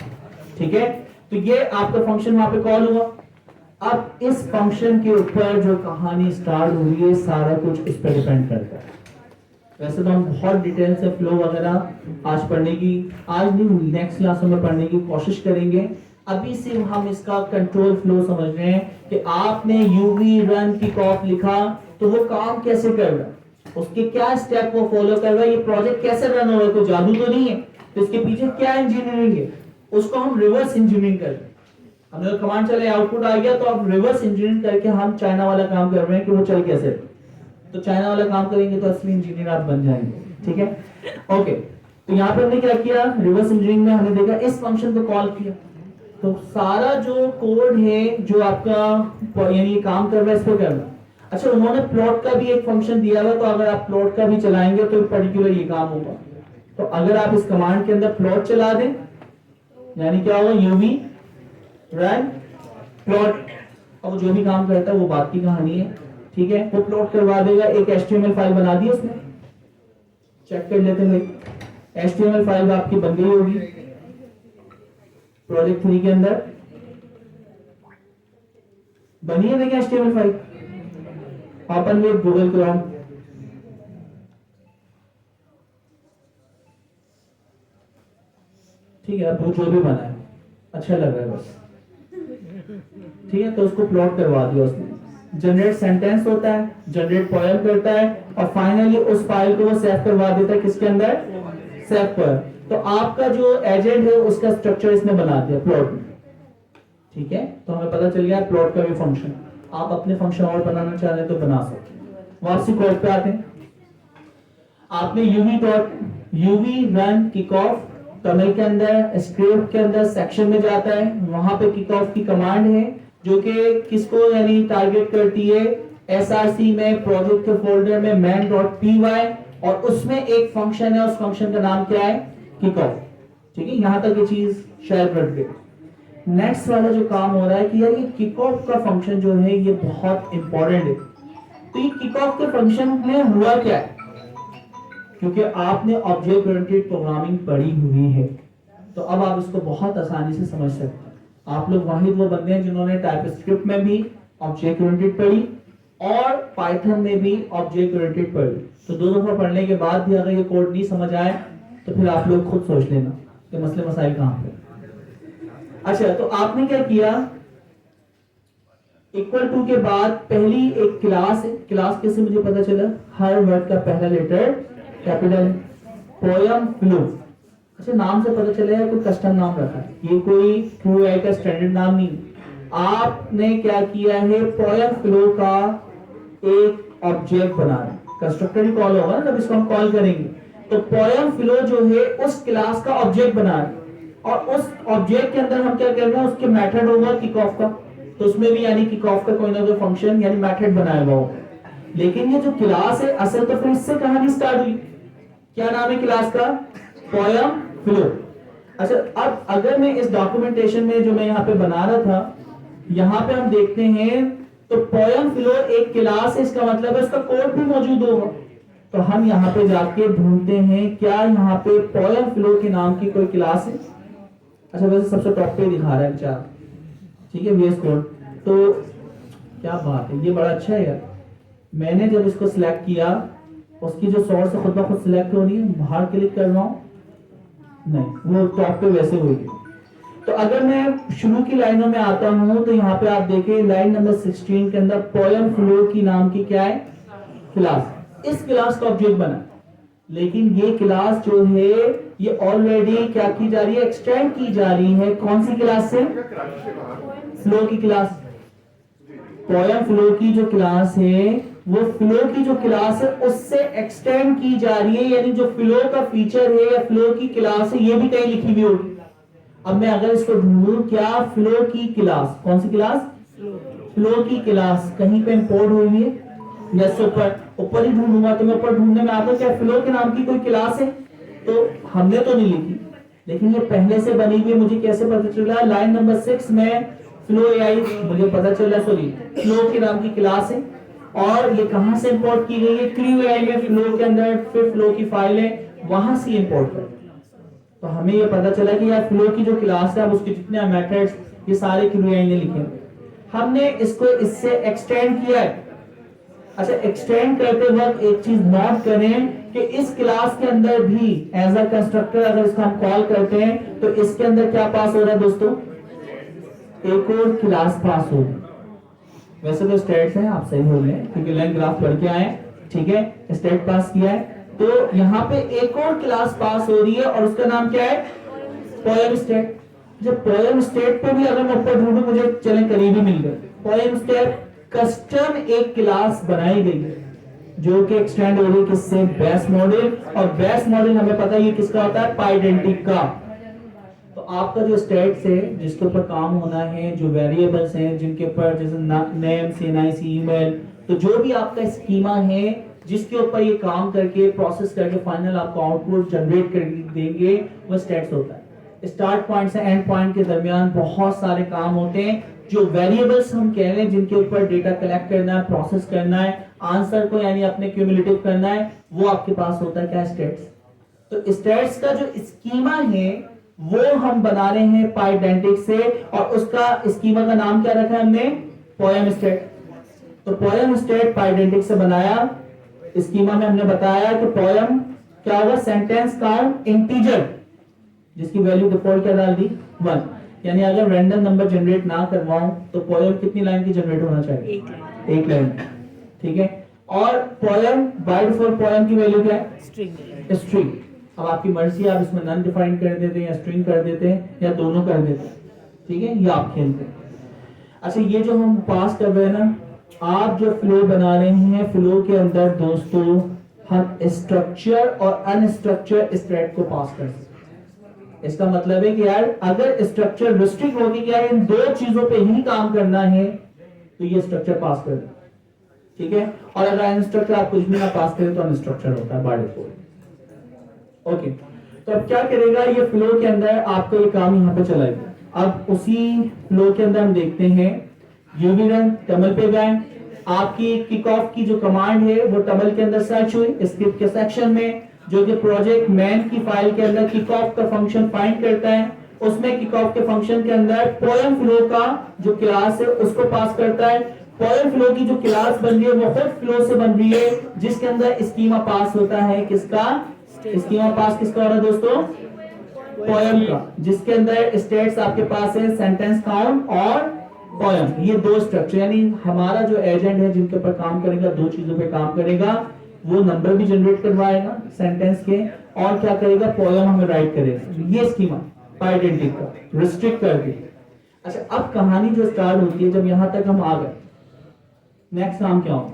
ठीक है। तो ये आपका फंक्शन वहां पे कॉल हुआ। अब इस फंक्शन के ऊपर जो कहानी स्टार्ट हो रही है, सारा कुछ इस पर डिपेंड करता है। वैसे तो हम बहुत डिटेल से फ्लो वगैरह आज पढ़ने की, आज नहीं नेक्स्ट क्लासों में पढ़ने की कोशिश करेंगे। अभी से हम इसका कंट्रोल फ्लो समझ रहे हैं कि आपने यूवी रन किक ऑफ लिखा तो वो काम कैसे कर रहा है, उसके क्या स्टेप वो फॉलो कर रहा है, ये प्रोजेक्ट कैसे रन हो रहा है, कोई जादू तो नहीं है, तो इसके पीछे क्या इंजीनियरिंग है, उसको हम रिवर्स इंजीनियरिंग कर रहे हैं। हमने कमांड चले, आउटपुट आ गया, तो अब रिवर्स इंजीनियरिंग करके हम चाइना वाला काम कर रहे हैं कि वो चल कैसे। तो चाइना वाला काम करेंगे तो असली इंजीनियर आप बन जाएंगे, ठीक है। ओके, तो यहाँ पे हमने क्या किया, रिवर्स इंजीनियरिंग में हमने देखा इस फंक्शन को कॉल किया, तो सारा जो कोड है जो आपका यानी काम कर रहा है इसको करना। अच्छा, उन्होंने प्लॉट का भी एक फंक्शन दिया हुआ, तो अगर आप प्लॉट का भी चलाएंगे तो पर्टिकुलर ये काम होगा। तो अगर आप इस कमांड के अंदर प्लॉट चला दें, यानी क्या होगा, यूवी रन प्लॉट, और जो भी काम करता है वो बात की कहानी है, ठीक है। वो प्लॉट करवा देगा, एक HTML फाइल बना दी उसने, चेक कर लेते हैं, HTML फाइल आपकी बन गई होगी प्रोजेक्ट 3 के अंदर, बनी है। देखिए HTML file open with Google Chrome, ठीक है। वो जो भी बना है अच्छा लग रहा है बस, ठीक है। तो उसको प्लॉट करवा दिया उसने, जनरेट सेंटेंस होता है, जनरेट पोएम करता है, और फाइनली उस फाइल को वो सेव करवा देता है किसके अंदर, सेव पर। तो आपका जो एजेंट है उसका स्ट्रक्चर इसने बना दिया प्लॉट में, ठीक है। तो हमें पता चल गया प्लॉट का भी फंक्शन, आप अपने फंक्शन और बनाना चाह रहे हैं तो बना सकते हैं। वापसी कोड पे आते हैं, आपने UV run kick off terminal के अंदर स्क्रिप्ट के अंदर सेक्शन में जाता है, वहां पे किक ऑफ की कमांड है जो कि किसको यानी टारगेट करती है, एसआरसी में प्रोजेक्ट के फोल्डर में man.py, और उसमें एक फंक्शन है, उस फंक्शन का नाम क्या है, किक ऑफ, ठीक है। यहां तक ये चीज शायद रट गई। नेक्स्ट वाला जो काम हो रहा है कि यार ये किक ऑफ का फंक्शन जो है ये बहुत इंपॉर्टेंट है। तो ये किक ऑफ के फंक्शन में हुआ क्या है, क्योंकि आपने ऑब्जेक्ट ओरिएंटेड प्रोग्रामिंग पढ़ी हुई है, तो अब आप इसको बहुत आसानी से समझ सकते हैं। आप लोग वाहिद वो बंदे हैं जिन्होंने टाइपस्क्रिप्ट में भी ऑब्जेक्ट ओरिएंटेड पढ़ी और पाइथन में भी ऑब्जेक्ट ओरिएंटेड पढ़ी। तो दो दफा पढ़ने के बाद भी अगर ये कोड नहीं समझ आए तो फिर आप लोग खुद सोच लेना कि मसले मसाइल कहां पे। अच्छा, तो आपने क्या किया, इक्वल टू के बाद पहली एक क्लास कैसे मुझे पता चला, हर वर्ड का पहला लेटर कैपिटल, पोयम फ्लो। अच्छा, नाम से पता चलेगा कोई कस्टम नाम रखा है, ये कोई QI का स्टैंडर्ड नाम नहीं। आपने क्या किया है, पोयम फ्लो का एक ऑब्जेक्ट बना रहे, कंस्ट्रक्टर ही कॉल होगा ना जब इसको हम कॉल करेंगे। तो पोयम फ्लो जो है उस क्लास का ऑब्जेक्ट बना रहे, और उस ऑब्जेक्ट के अंदर हम क्या कर रहे हैं, उसके मेथड होगा किक ऑफ का, तो उसमें भी यानी किक ऑफ का कोई ना कोई फंक्शन यानी मेथड बनाएगा वो। लेकिन ये जो क्लास है असल तो फिर इससे कहानी स्टार्ट हुई, क्या नाम है क्लास का, पोयम फ्लो। अच्छा, अब अगर मैं इस डॉक्यूमेंटेशन में जो मैं यहाँ पे बना रहा था, यहाँ पे हम देखते हैं तो पोयम फ्लो एक क्लास है, इसका मतलब है उसका कोड भी मौजूद होगा। तो हम यहाँ पे जाके ढूंढते हैं क्या यहाँ पे पोयम फ्लो के नाम की कोई क्लास है। अच्छा, वैसे सबसे टॉप पे दिखा रहा है चार, ठीक है, VS कोड। तो क्या बात है, ये बड़ा अच्छा है यार। मैंने जब इसको सिलेक्ट किया, उसकी जो सोर्स खुद ब खुद सिलेक्ट हो रही है, बाहर क्लिक कर रहा हूं, नहीं वो टॉप पे वैसे हुई। तो अगर मैं शुरू की लाइनों में आता हूं तो यहाँ पे आप देखें लाइन नंबर 16 के अंदर पोयम फ्लो की नाम की क्या है क्लास। इस क्लास का ऑब्जेक्ट बना, लेकिन ये क्लास जो है ये ऑलरेडी क्या की जा रही है, एक्सटेंड की जा रही है। कौन सी क्लास से? कराची से कहा फ्लो की क्लास। पोयम फ्लो की जो क्लास है वो फ्लो की जो क्लास है उससे एक्सटेंड की जा रही है, यानी जो फ्लो का फीचर है या फ्लो की क्लास है ये भी कहीं लिखी हुई होगी। अब मैं अगर इसको ढूंढूं, क्या फ्लो की क्लास, कौन सी क्लास? फ्लो की क्लास कहीं पे इंपोर्ट हुई है? यस, ऊपर ही ढूंढूंगा तो मैं ऊपर ढूंढने में आता क्या फ्लो के नाम की कोई क्लास है? तो हमने तो नहीं लिखी, लेकिन ये पहले से बनी हुई। मुझे कैसे पता चला? लाइन नंबर 6 में फ्लो एआई मुझे पता चला, सॉरी फ्लो के नाम की क्लास है। और ये कहां से इंपोर्ट की गई है? क्रू एआई में फ्लो के अंदर फिर फ्लो की फाइल है, वहां से इंपोर्ट कर। तो हमें ये पता चला कि यार फ्लो की जो क्लास है उसके जितने मेथड्स ये सारे क्रू एआई ने लिखे हैं। हमने इसको इससे एक्सटेंड किया है। अच्छा, एक्सटेंड करते वक्त एक चीज नोट करें कि इस क्लास के अंदर भी एज अ कंस्ट्रक्टर अगर इसको हम कॉल करते हैं तो इसके अंदर क्या पास हो रहा है दोस्तों? एक और क्लास पास हो रही है। वैसे तो स्टेट्स हैं, आप सही बोल रहे हैं क्योंकि लाइन ग्राफ पढ़ के आए, ठीक है, स्टेट पास किया है। तो यहाँ पे एक और क्लास पास हो रही है और उसका नाम क्या है? Poem state. जब पोयम स्टेट पे भी अगर मैं ऊपर ढूंढूं मुझे चले करीब ही मिल गए। पोयम स्टेट कस्टम एक क्लास बनाई गई है जो कि एक्सटेंड हो रही है किससे? Base model. और बेस मॉडल हमें पता है ये किसका होता है? पाइडेंटिक का। तो आपका जो स्टेट्स है जिसके ऊपर काम होना है, जो वेरिएबल्स हैं जिनके ऊपर जैसे नेम, सीएनआईसी, ईमेल, तो जो भी आपका स्कीमा है जिसके ऊपर ये काम करके प्रोसेस करके फाइनल आपको आउटपुट जनरेट कर देंगे वो स्टेट्स होता है। स्टार्ट पॉइंट से एंड पॉइंट के दरमियान बहुत सारे काम होते हैं। जो वेरिएबल्स हम कह रहे हैं जिनके ऊपर डेटा कलेक्ट करना है, प्रोसेस करना है, आंसर को यानी अपने क्यूमुलेटिव करना है, वो आपके पास होता है क्या? स्टेट्स। तो स्टेट्स का जो स्कीमा है वो हम बना रहे हैं पाइडेंटिक से, और उसका स्कीमा का नाम क्या रखा है हमने? Poem state. तो पोयम स्टेट पाइडेंटिक से बनाया। स्कीमा में हमने बताया कि पोयम क्या होगा? सेंटेंस काउंट इंटीजर, जिसकी वैल्यू डिफॉल्ट क्या डाल दी? 1। यानी अगर रैंडम नंबर जनरेट ना करवाऊं तो पोयम कितनी लाइन की जनरेट होना चाहिए? एक लाइन, ठीक है। और पोयम बाय डिफॉल्ट पोयम की वैल्यू क्या है? स्ट्रिंग। अब आपकी मर्जी, आप इसमें नन डिफाइन कर देते हैं या स्ट्रिंग कर देते हैं या दोनों कर देते हैं, ठीक है, ये आप खेलते हैं। अच्छा, ये जो हम पास कर रहे हैं ना, आप जो फ्लो बना रहे हैं, फ्लो के अंदर दोस्तों हम स्ट्रक्चर और अनस्ट्रक्चर स्टेट को पास कर सकते हैं। इसका मतलब है कि यार अगर स्ट्रक्चर रिस्ट्रिक्ट होगी कि यार इन दो चीजों पे ही काम करना है तो ये स्ट्रक्चर पास कर दे, ठीक है। और अगर अनस्ट्रक्चर आप कुछ भी ना पास करें तो अनस्ट्रक्चर होता है बाय डिफॉल्ट। ओके, तो अब क्या करेगा ये फ्लो के अंदर आपका ये काम यहाँ पे चलाएगा। अब उसी फ्लो के अंदर हम देखते हैं यूवी रन टमल पे गए। आपकी किक ऑफ की जो कमांड है वो टमल के अंदर सर्च हुई स्क्रिप्ट के सेक्शन में, जो कि प्रोजेक्ट मैन की फाइल के अंदर किक ऑफ का फंक्शन फाइंड करता है। उसमें किक ऑफ के फंक्शन के अंदर पोयम फ्लो का जो क्लास है उसको पास करता है। पोयम फ्लो की जो क्लास बन रही है वो खुद फ्लो से बन रही है, जिसके अंदर स्कीमा पास होता है किसका? स्कीमा पास किसका हो रहा है दोस्तों? पोयम का, जिसके अंदर स्टेट्स आपके पास है सेंटेंस काउंट और पोयम। ये दो स्ट्रक्चर, यानी हमारा जो एजेंट है जिनके ऊपर काम करेगा, दो चीजों पे काम करेगा। वो नंबर भी जनरेट करवाएगा सेंटेंस के, और क्या करेगा? पोयम हमें राइट करेगा। ये स्कीमा पाइडेंटिक का रिस्ट्रिक्ट कर दी। अच्छा, अब कहानी जो स्टार्ट होती है जब यहां तक हम आ गए, नेक्स्ट काम क्या होगा?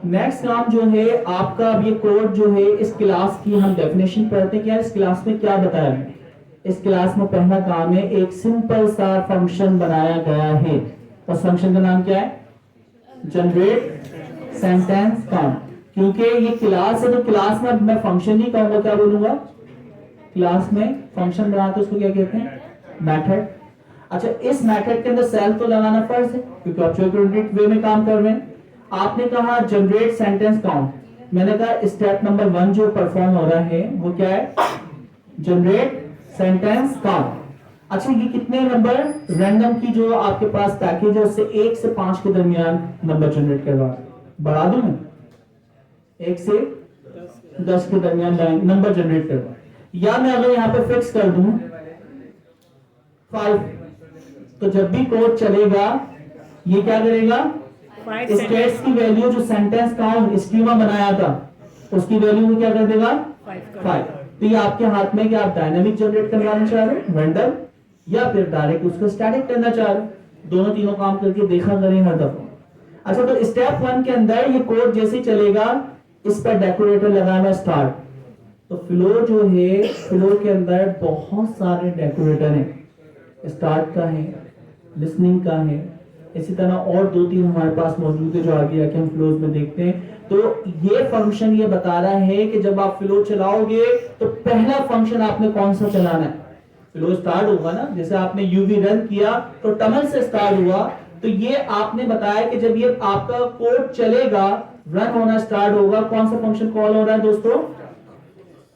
नेक्स्ट काम जो है आपका, अब ये कोड जो है इस क्लास की हम डेफिनेशन पढ़ते हैं कि यार इस क्लास में क्या बताया है। इस क्लास में पहला काम है एक सिंपल सा फंक्शन बनाया गया है। उस फंक्शन का नाम क्या है? Generate sentence count. क्योंकि ये क्लास है तो क्लास में मैं फंक्शन नहीं कहूंगा, क्या बोलूंगा? क्लास में फंक्शन बनाते उसको क्या कहते हैं? मेथड। अच्छा, इस मेथड के अंदर सेल्फ तो लगाना फर्ज है क्योंकि ऑब्जेक्ट ओरिएंटेड वे में काम कर रहे हैं। आपने कहा जनरेट सेंटेंस काउंट, मैंने कहा स्टेप नंबर 1 जो परफॉर्म हो रहा है वो क्या है? Generate sentence count. अच्छा, ये कितने नंबर रैंडम की जो आपके पास पैकेज है उससे 1 से 5 के दरमियान नंबर जनरेट करवा, बढ़ा दूं मैं 1 से 10 के दरमियान नंबर जनरेट करवा, या मैं अगर यहाँ पे फिक्स कर दूं 5। तो जब भी कोड चलेगा ये क्या करेगा, 5 स्टेट्स की वैल्यू जो सेंटेंस काउंट स्कीमा बनाया था उसकी वैल्यू को क्या कर देगा 5। तो ये आपके हाथ में कि आप डायनामिक जनरेट करवाना चाह रहे हो वेंडर या फिर डायरेक्ट उसको स्टैटिक करना चाह रहे हो, दोनों तीनों काम करके देखा करें हर दफा। अच्छा, तो स्टेप 1 के अंदर ये कोड जैसे ही चलेगा इस पर डेकोरेटर लगाना स्टार्ट। तो फ्लो जो है, फ्लो के अंदर बहुत सारे डेकोरेटर हैं, स्टार्ट का है, लिसनिंग का है, इसी तरह और 2-3 हमारे पास मौजूद है जो आगे आके हम फ्लोज में देखते हैं। तो ये फंक्शन ये बता रहा है कि जब आप फ्लो चलाओगे तो पहला फंक्शन आपने कौन सा चलाना है। फ्लो स्टार्ट होगा ना, जैसे आपने यूवी रन किया तो टमल से स्टार्ट हुआ, तो ये आपने बताया कि जब ये आपका कोड चलेगा रन होना स्टार्ट होगा, कौन सा फंक्शन कॉल हो रहा है दोस्तों,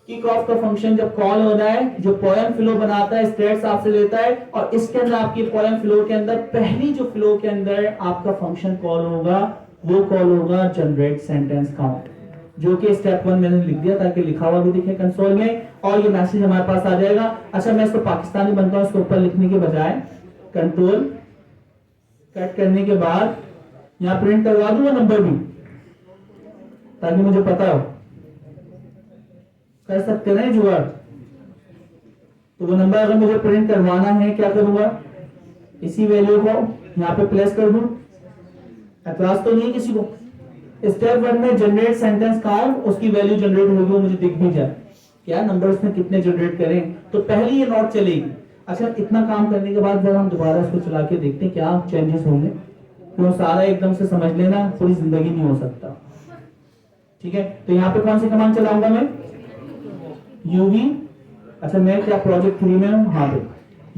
किक ऑफ का फंक्शन जब कॉल हो रहा है, जो पोएम फ्लो बनाता है स्टेट्स आपसे लेता है और इसके अंदर आपकी पोएम फ्लो के अंदर पहली जो फ्लो के अंदर आपका फंक्शन कॉल होगा वो कॉल होगा जनरेट सेंटेंस काउंट, जो कि स्टेप 1 मैंने लिख दिया ताकि लिखा हुआ भी दिखे कंसोल में और ये मैसेज हमारे पास आ जाएगा। अच्छा, मैं इसको पाकिस्तानी बनता हूं, इसको ऊपर लिखने के बजाय कंट्रोल कट करने के बाद यहां प्रिंट करवा दूंगा नंबर भी ताकि मुझे पता हो, कर सकते ना जुगाड़। तो वो नंबर अगर मुझे प्रिंट करवाना है क्या करूंगा, इसी वैल्यू को यहाँ पे प्लेस कर दूं, एतराज तो नहीं है किसी को। स्टेप 1 में जनरेट सेंटेंस काउंट, उसकी वैल्यू जनरेट होगी, वो मुझे दिख भी जाए क्या नंबर्स में कितने जनरेट करें, तो पहली ये नोट चलेगी। अच्छा, इतना काम करने के बाद जब हम दोबारा इसको चला के देखते हैं क्या चेंजेस होंगे, तो सारा एकदम से समझ लेना पूरी जिंदगी नहीं हो सकता, ठीक है। तो यहाँ पे कौन सी कमांड चलाऊंगा मैं, यूवी, अच्छा मैं क्या प्रोजेक्ट 3 में हूं, हाँ पे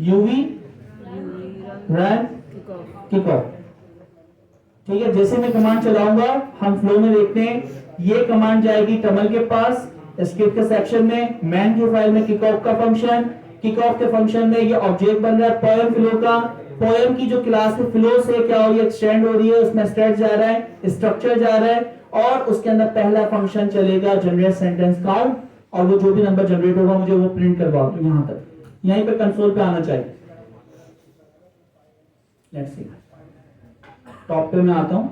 यूवी रन किक ऑफ, ठीक है। जैसे मैं कमांड चलाऊंगा हम फ्लो में देखते हैं, ये कमांड जाएगी टमल के पास स्क्रिप्ट के सेक्शन में, मैन की फाइल में किक ऑफ का फंक्शन, किक ऑफ के फंक्शन में ये ऑब्जेक्ट बन रहा है पोएम फ्लो का, पोएम की जो क्लास में फ्लो से क्या हो रही है, एक्सटेंड हो रही है, उसमें स्टेट जा रहा है, स्ट्रक्चर जा रहा है और उसके अंदर पहला फंक्शन चलेगा जनरेट सेंटेंस काउंट और वो जो भी नंबर जनरेट होगा मुझे वो प्रिंट करवा दो यहां तक, यहीं पे कंसोल पे आना चाहिए। लेट्स सी, टॉप पे मैं आता हूं,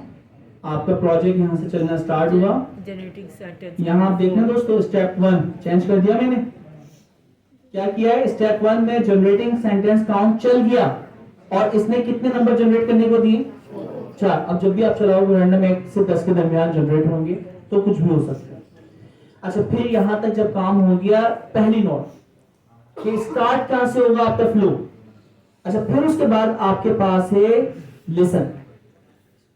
आपका प्रोजेक्ट यहां से चलना स्टार्ट हुआ, जनरेटिंग सेंटेंस। यहां आप देखना दोस्तों स्टेप 1 चेंज कर दिया मैंने, क्या किया है, स्टेप 1 में जनरेटिंग सेंटेंस काउंट चल गया और इसने कितने नंबर जनरेट करने को दिए, 4। अब जब भी आप चलाओगे रैंडम 1 से 10 के दरमियान जनरेट होंगे तो कुछ भी हो सकता है। अच्छा, फिर यहां तक जब काम हो गया, पहली नोट कि स्टार्ट कहां से होगा आपका फ्लो। अच्छा, फिर उसके बाद आपके पास है लिसन,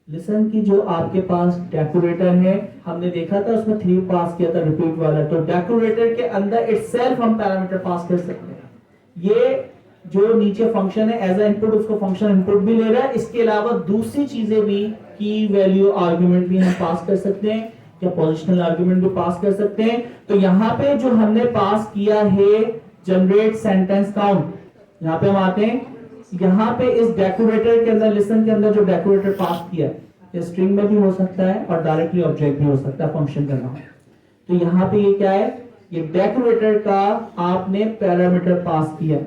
लिसन की जो आपके पास डेकोरेटर है, हमने देखा था उसमें 3 पास किया था रिपीट वाला, तो डेकोरेटर के अंदर इटसेल्फ हम पैरामीटर पास कर सकते हैं। ये जो नीचे फंक्शन है एज ए इनपुट, उसको फंक्शन इनपुट भी ले रहा है, इसके अलावा दूसरी चीजें भी की वैल्यू आर्गुमेंट भी हम पास कर सकते हैं या पोजिशनल आर्गुमेंट भी पास कर सकते हैं। तो यहाँ पे जो हमने पास किया है जनरेट सेंटेंस काउंट, यहाँ पे हम आते हैं, यहाँ पे इस डेकोरेटर के अंदर लिसन के अंदर जो डेकोरेटर पास किया ये स्ट्रिंग में भी हो सकता है और डायरेक्टली ऑब्जेक्ट भी हो सकता है फंक्शन का नाम। तो यहाँ पे ये क्या है, ये डेकोरेटर का आपने पैरामीटर पास किया।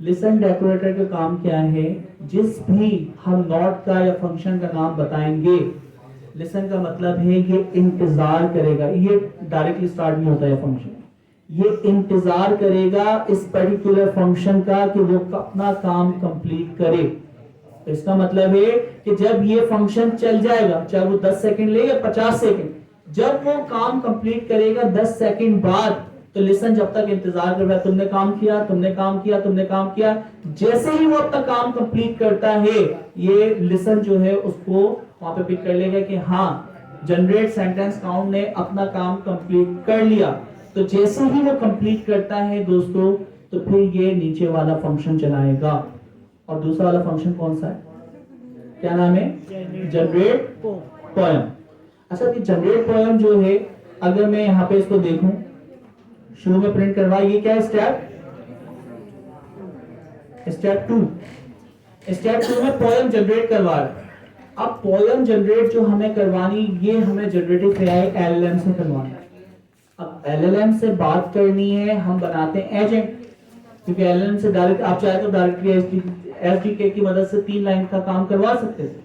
लिसन डेकोरेटर का काम क्या है, जिस भी हम नॉट का या फंक्शन का नाम बताएंगे, लिसन का मतलब है ये इंतजार करेगा, ये डायरेक्टली स्टार्ट नहीं होता है फंक्शन, ये इंतजार करेगा इस पर्टिकुलर फंक्शन का कि वो अपना काम कंप्लीट करे। तो इसका मतलब है कि जब ये फंक्शन चल जाएगा, चाहे वो 10 सेकंड ले या 50 सेकंड, जब वो काम कंप्लीट करेगा 10 सेकंड बाद, तो लिसन जब तक इंतजार कर रहा है, तुमने काम किया, तुमने काम किया, तुमने काम किया, जैसे ही वो अपना काम कंप्लीट करता है, ये लिसन जो है उसको वहां पे पिक कर लेगा कि हाँ जनरेट सेंटेंस काउंट ने अपना काम कंप्लीट कर लिया। तो जैसे ही वो कंप्लीट करता है दोस्तों, तो फिर ये नीचे वाला फंक्शन चलाएगा। और दूसरा वाला फंक्शन कौन सा है, क्या नाम है, जनरेट पोएम। अच्छा, कि जनरेट पोएम जो है, अगर मैं यहाँ पे इसको देखूं, शुरू में प्रिंट करवा, ये क्या है, स्टेप 2 में पोएम जनरेट करवा रहा है। अब पोएम जनरेट जो हमें करवानी, ये हमें जनरेटिव एआई एलएलएम से करवाना है। अब एलएलएम से बात करनी है, हम बनाते हैं एजेंट। क्योंकि एलएलएम से डायरेक्ट आप चाहे तो डायरेक्टली एसडीके की मदद से 3 लाइन का काम करवा सकते थे,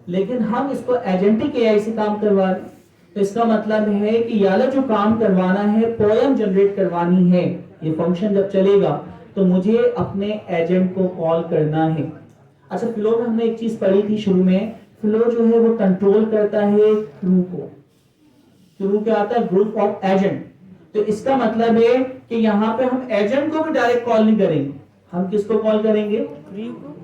लेकिन हम इसको एजेंटिक एआई से काम करवा रहे हैं। तो इसका मतलब है कि ये वाला जो काम करवाना है, पोयम जनरेट करवानी है, ये फंक्शन जब चलेगा तो मुझे अपने एजेंट को कॉल करना है। अच्छा, फ्लो में हमने एक चीज पढ़ी थी शुरू में, फ्लो जो है वो कंट्रोल करता है क्रू को। क्रू क्या आता है? Group of agent. तो इसका मतलब है कि यहाँ पे हम एजेंट को भी डायरेक्ट कॉल नहीं करेंगे, हम किसको कॉल करेंगे?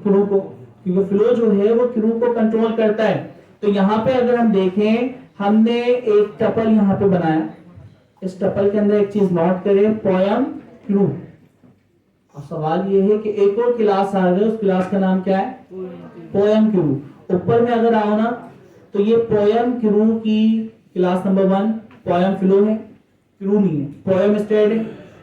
क्रू को, क्योंकि फ्लो जो है वो क्रू को कंट्रोल करता है। तो यहाँ पे अगर हम देखें, हमने एक टपल यहाँ पे बनाया, इस टपल के अंदर एक चीज नोट करें, पोयम क्रू। अब सवाल ये है कि एक और क्लास आ गई, उस क्लास का नाम क्या है? Poem crew. ऊपर में अगर आओ ना, तो ये पोयम क्रू की क्लास नंबर 1 पोयम फ्लो है, क्रू नहीं है। पोयम स्टेड है,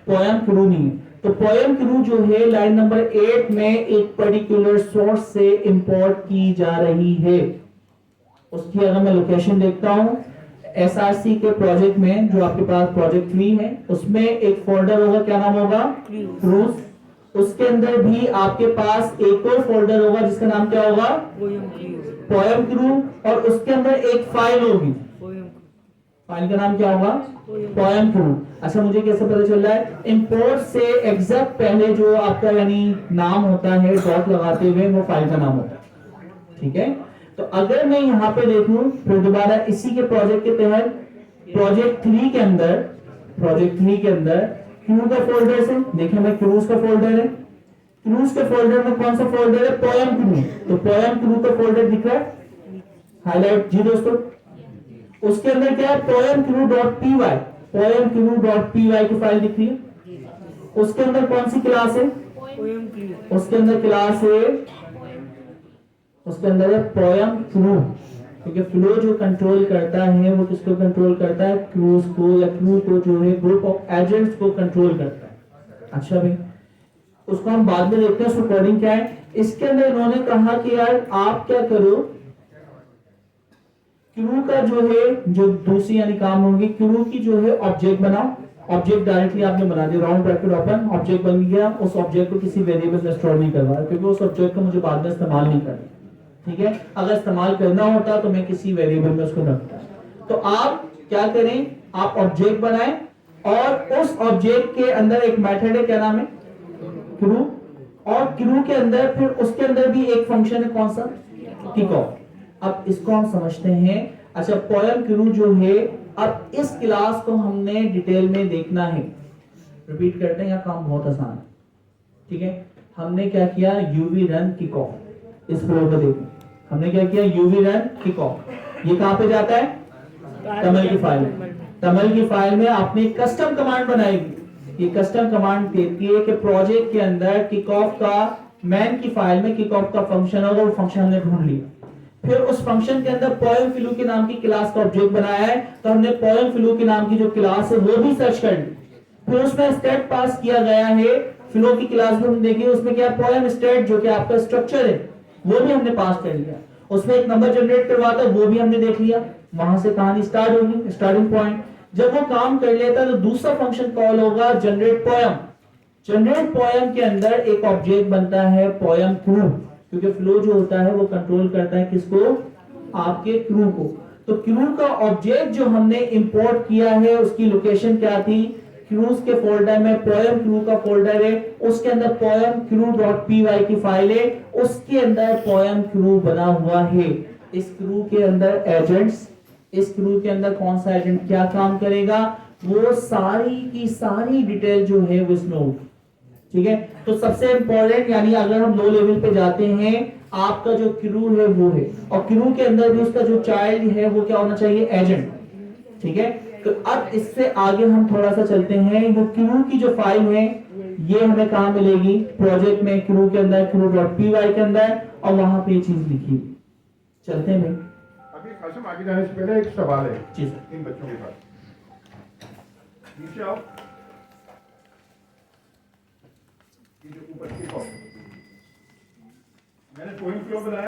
पोयम क्रू नहीं है। तो पोयम क्रू जो है लाइन नंबर 8 में एक पर्टिकुलर सोर्स से इंपोर्ट की जा रही है। उसकी अगर मैं लोकेशन देखता हूं, एसआरसी के प्रोजेक्ट में जो आपके पास प्रोजेक्ट 3 है, उसमें एक फोल्डर होगा, क्या नाम होगा? क्रूज। उसके अंदर भी आपके पास एक और फोल्डर होगा जिसका नाम क्या होगा? Poem crew. और उसके अंदर एक फाइल होगी, फाइल का नाम क्या होगा? Poem crew. अच्छा, मुझे कैसे पता चल रहा है? इंपोर्ट से एग्जैक्ट पहले जो आपका यानी नाम होता है डॉट लगाते हुए, वो फाइल का नाम होता है। ठीक है, तो अगर मैं यहाँ पे देखूं, फिर दोबारा इसी के प्रोजेक्ट के तहत प्रोजेक्ट 3 के अंदर क्रू का फोल्डर से देखें, मैं क्रूज का फोल्डर है, क्रूज के फोल्डर में कौन सा फोल्डर है? Poem crew. तो पोयम क्रू का फोल्डर दिख रहा है, हाईलाइट जी दोस्तों। उसके अंदर क्या है? Poem crew dot P Y, poem crew dot P Y की फाइल दिख रही है। उसके अंदर कौन सी क्लास है? उसके अंदर क्लास है, उसके अंदर है पोयम क्रू। क्योंकि फ्लो जो कंट्रोल करता है वो किसको कंट्रोल करता है? क्रूज को, या क्रू को जो है ग्रुप ऑफ एजेंट्स को कंट्रोल करता है। अच्छा भाई, उसको हम बाद में देखते हैं उसको कोडिंग क्या है। इसके अंदर इन्होंने कहा कि यार आप क्या करो, क्रू का जो है जो दूसरी यानी काम होंगे, क्रू की जो है ऑब्जेक्ट बनाओ। ऑब्जेक्ट डायरेक्टली आपने बना दिया, राउंड ब्रैकेट ओपन, ऑब्जेक्ट बन गया। उस ऑब्जेक्ट को किसी वेरिएबल में स्टोर नहीं करवा, क्योंकि उस ऑब्जेक्ट को मुझे बाद में इस्तेमाल नहीं करना। ठीक है, अगर इस्तेमाल करना होता तो मैं किसी वेरिएबल में उसको रखता। तो आप क्या करें, आप ऑब्जेक्ट बनाएं और उस ऑब्जेक्ट के अंदर एक मेथड है, क्या नाम है? क्रू। और क्रू के अंदर फिर उसके अंदर भी एक फंक्शन है, कौन सा? Kick off. अब इसको हम समझते हैं। अच्छा, पोयम क्रू जो है, अब इस क्लास को हमने डिटेल में देखना है। रिपीट करते हैं, यह काम बहुत आसान है। ठीक है, हमने क्या किया? UV run kick off. इस फ्लो को देखो, हमने क्या किया? UV run kick off. ये कहां पे जाता है? तमल की फाइल। तमल की फाइल में आपने कस्टम कमांड बनाएगी। ये कस्टम कमांड कहती है कि प्रोजेक्ट के अंदर किक ऑफ का मैन की फाइल में किक ऑफ का फंक्शन होगा, वो फंक्शन हमने ढूंढ लिया। फिर उस फंक्शन के अंदर पोयम फ्लू के नाम की क्लास का ऑब्जेक्ट बनाया है, तो हमने पोयम फ्लू के नाम की जो क्लास है वो भी सर्च कर ली। फिर उसमें स्टेट पास किया गया है, फ्लो की क्लास में हम देखें उसमें क्या? पोयम स्टेट जो कि आपका स्ट्रक्चर है वो भी हमने पास कर लिया। उसमें एक नंबर जनरेट करवाता है, वो भी हमने देख लिया। वहां से कहानी स्टार्ट होगी, स्टार्टिंग पॉइंट। जब वो काम कर लेता है तो दूसरा फंक्शन कॉल होगा जनरेट पोयम। जनरेट पोयम के अंदर एक ऑब्जेक्ट बनता है पोयम क्रू, क्योंकि फ्लो जो होता है वो कंट्रोल करता है किसको? आपके क्रू को। तो क्रू का ऑब्जेक्ट जो हमने इंपोर्ट किया है उसकी लोकेशन क्या थी? क्रूज के फोल्डर में पोयम क्रू का फोल्डर है, उसके अंदर poem crew dot P Y की फाइल है, उसके अंदर पोयम क्रू बना हुआ है। इस क्रू के अंदर एजेंट्स, इस क्रू के अंदर कौन सा एजेंट क्या काम करेगा, वो सारी की सारी डिटेल जो है वो इसमें होगी। ठीक है, तो सबसे इंपॉर्टेंट यानी अगर हम लो लेवल पे जाते हैं, आपका जो क्रू है वो है, और क्रू के अंदर भी उसका जो चाइल्ड है वो क्या होना चाहिए? एजेंट। ठीक है, तो अब इससे आगे हम थोड़ा सा चलते हैं। वो क्रू की जो फाइल है ये हमें कहां मिलेगी? प्रोजेक्ट में क्रू के अंदर क्रू डॉट पी वाई के अंदर, और वहां पे ये चीज लिखी। चलते हैं भाई। अभी कासिम आगे जाने से पहले एक सवाल है जी सर। इन बच्चों के पास। नीचे आओ, ये जो ऊपर की कॉपी मैंने पोइम फ्लो बनाया।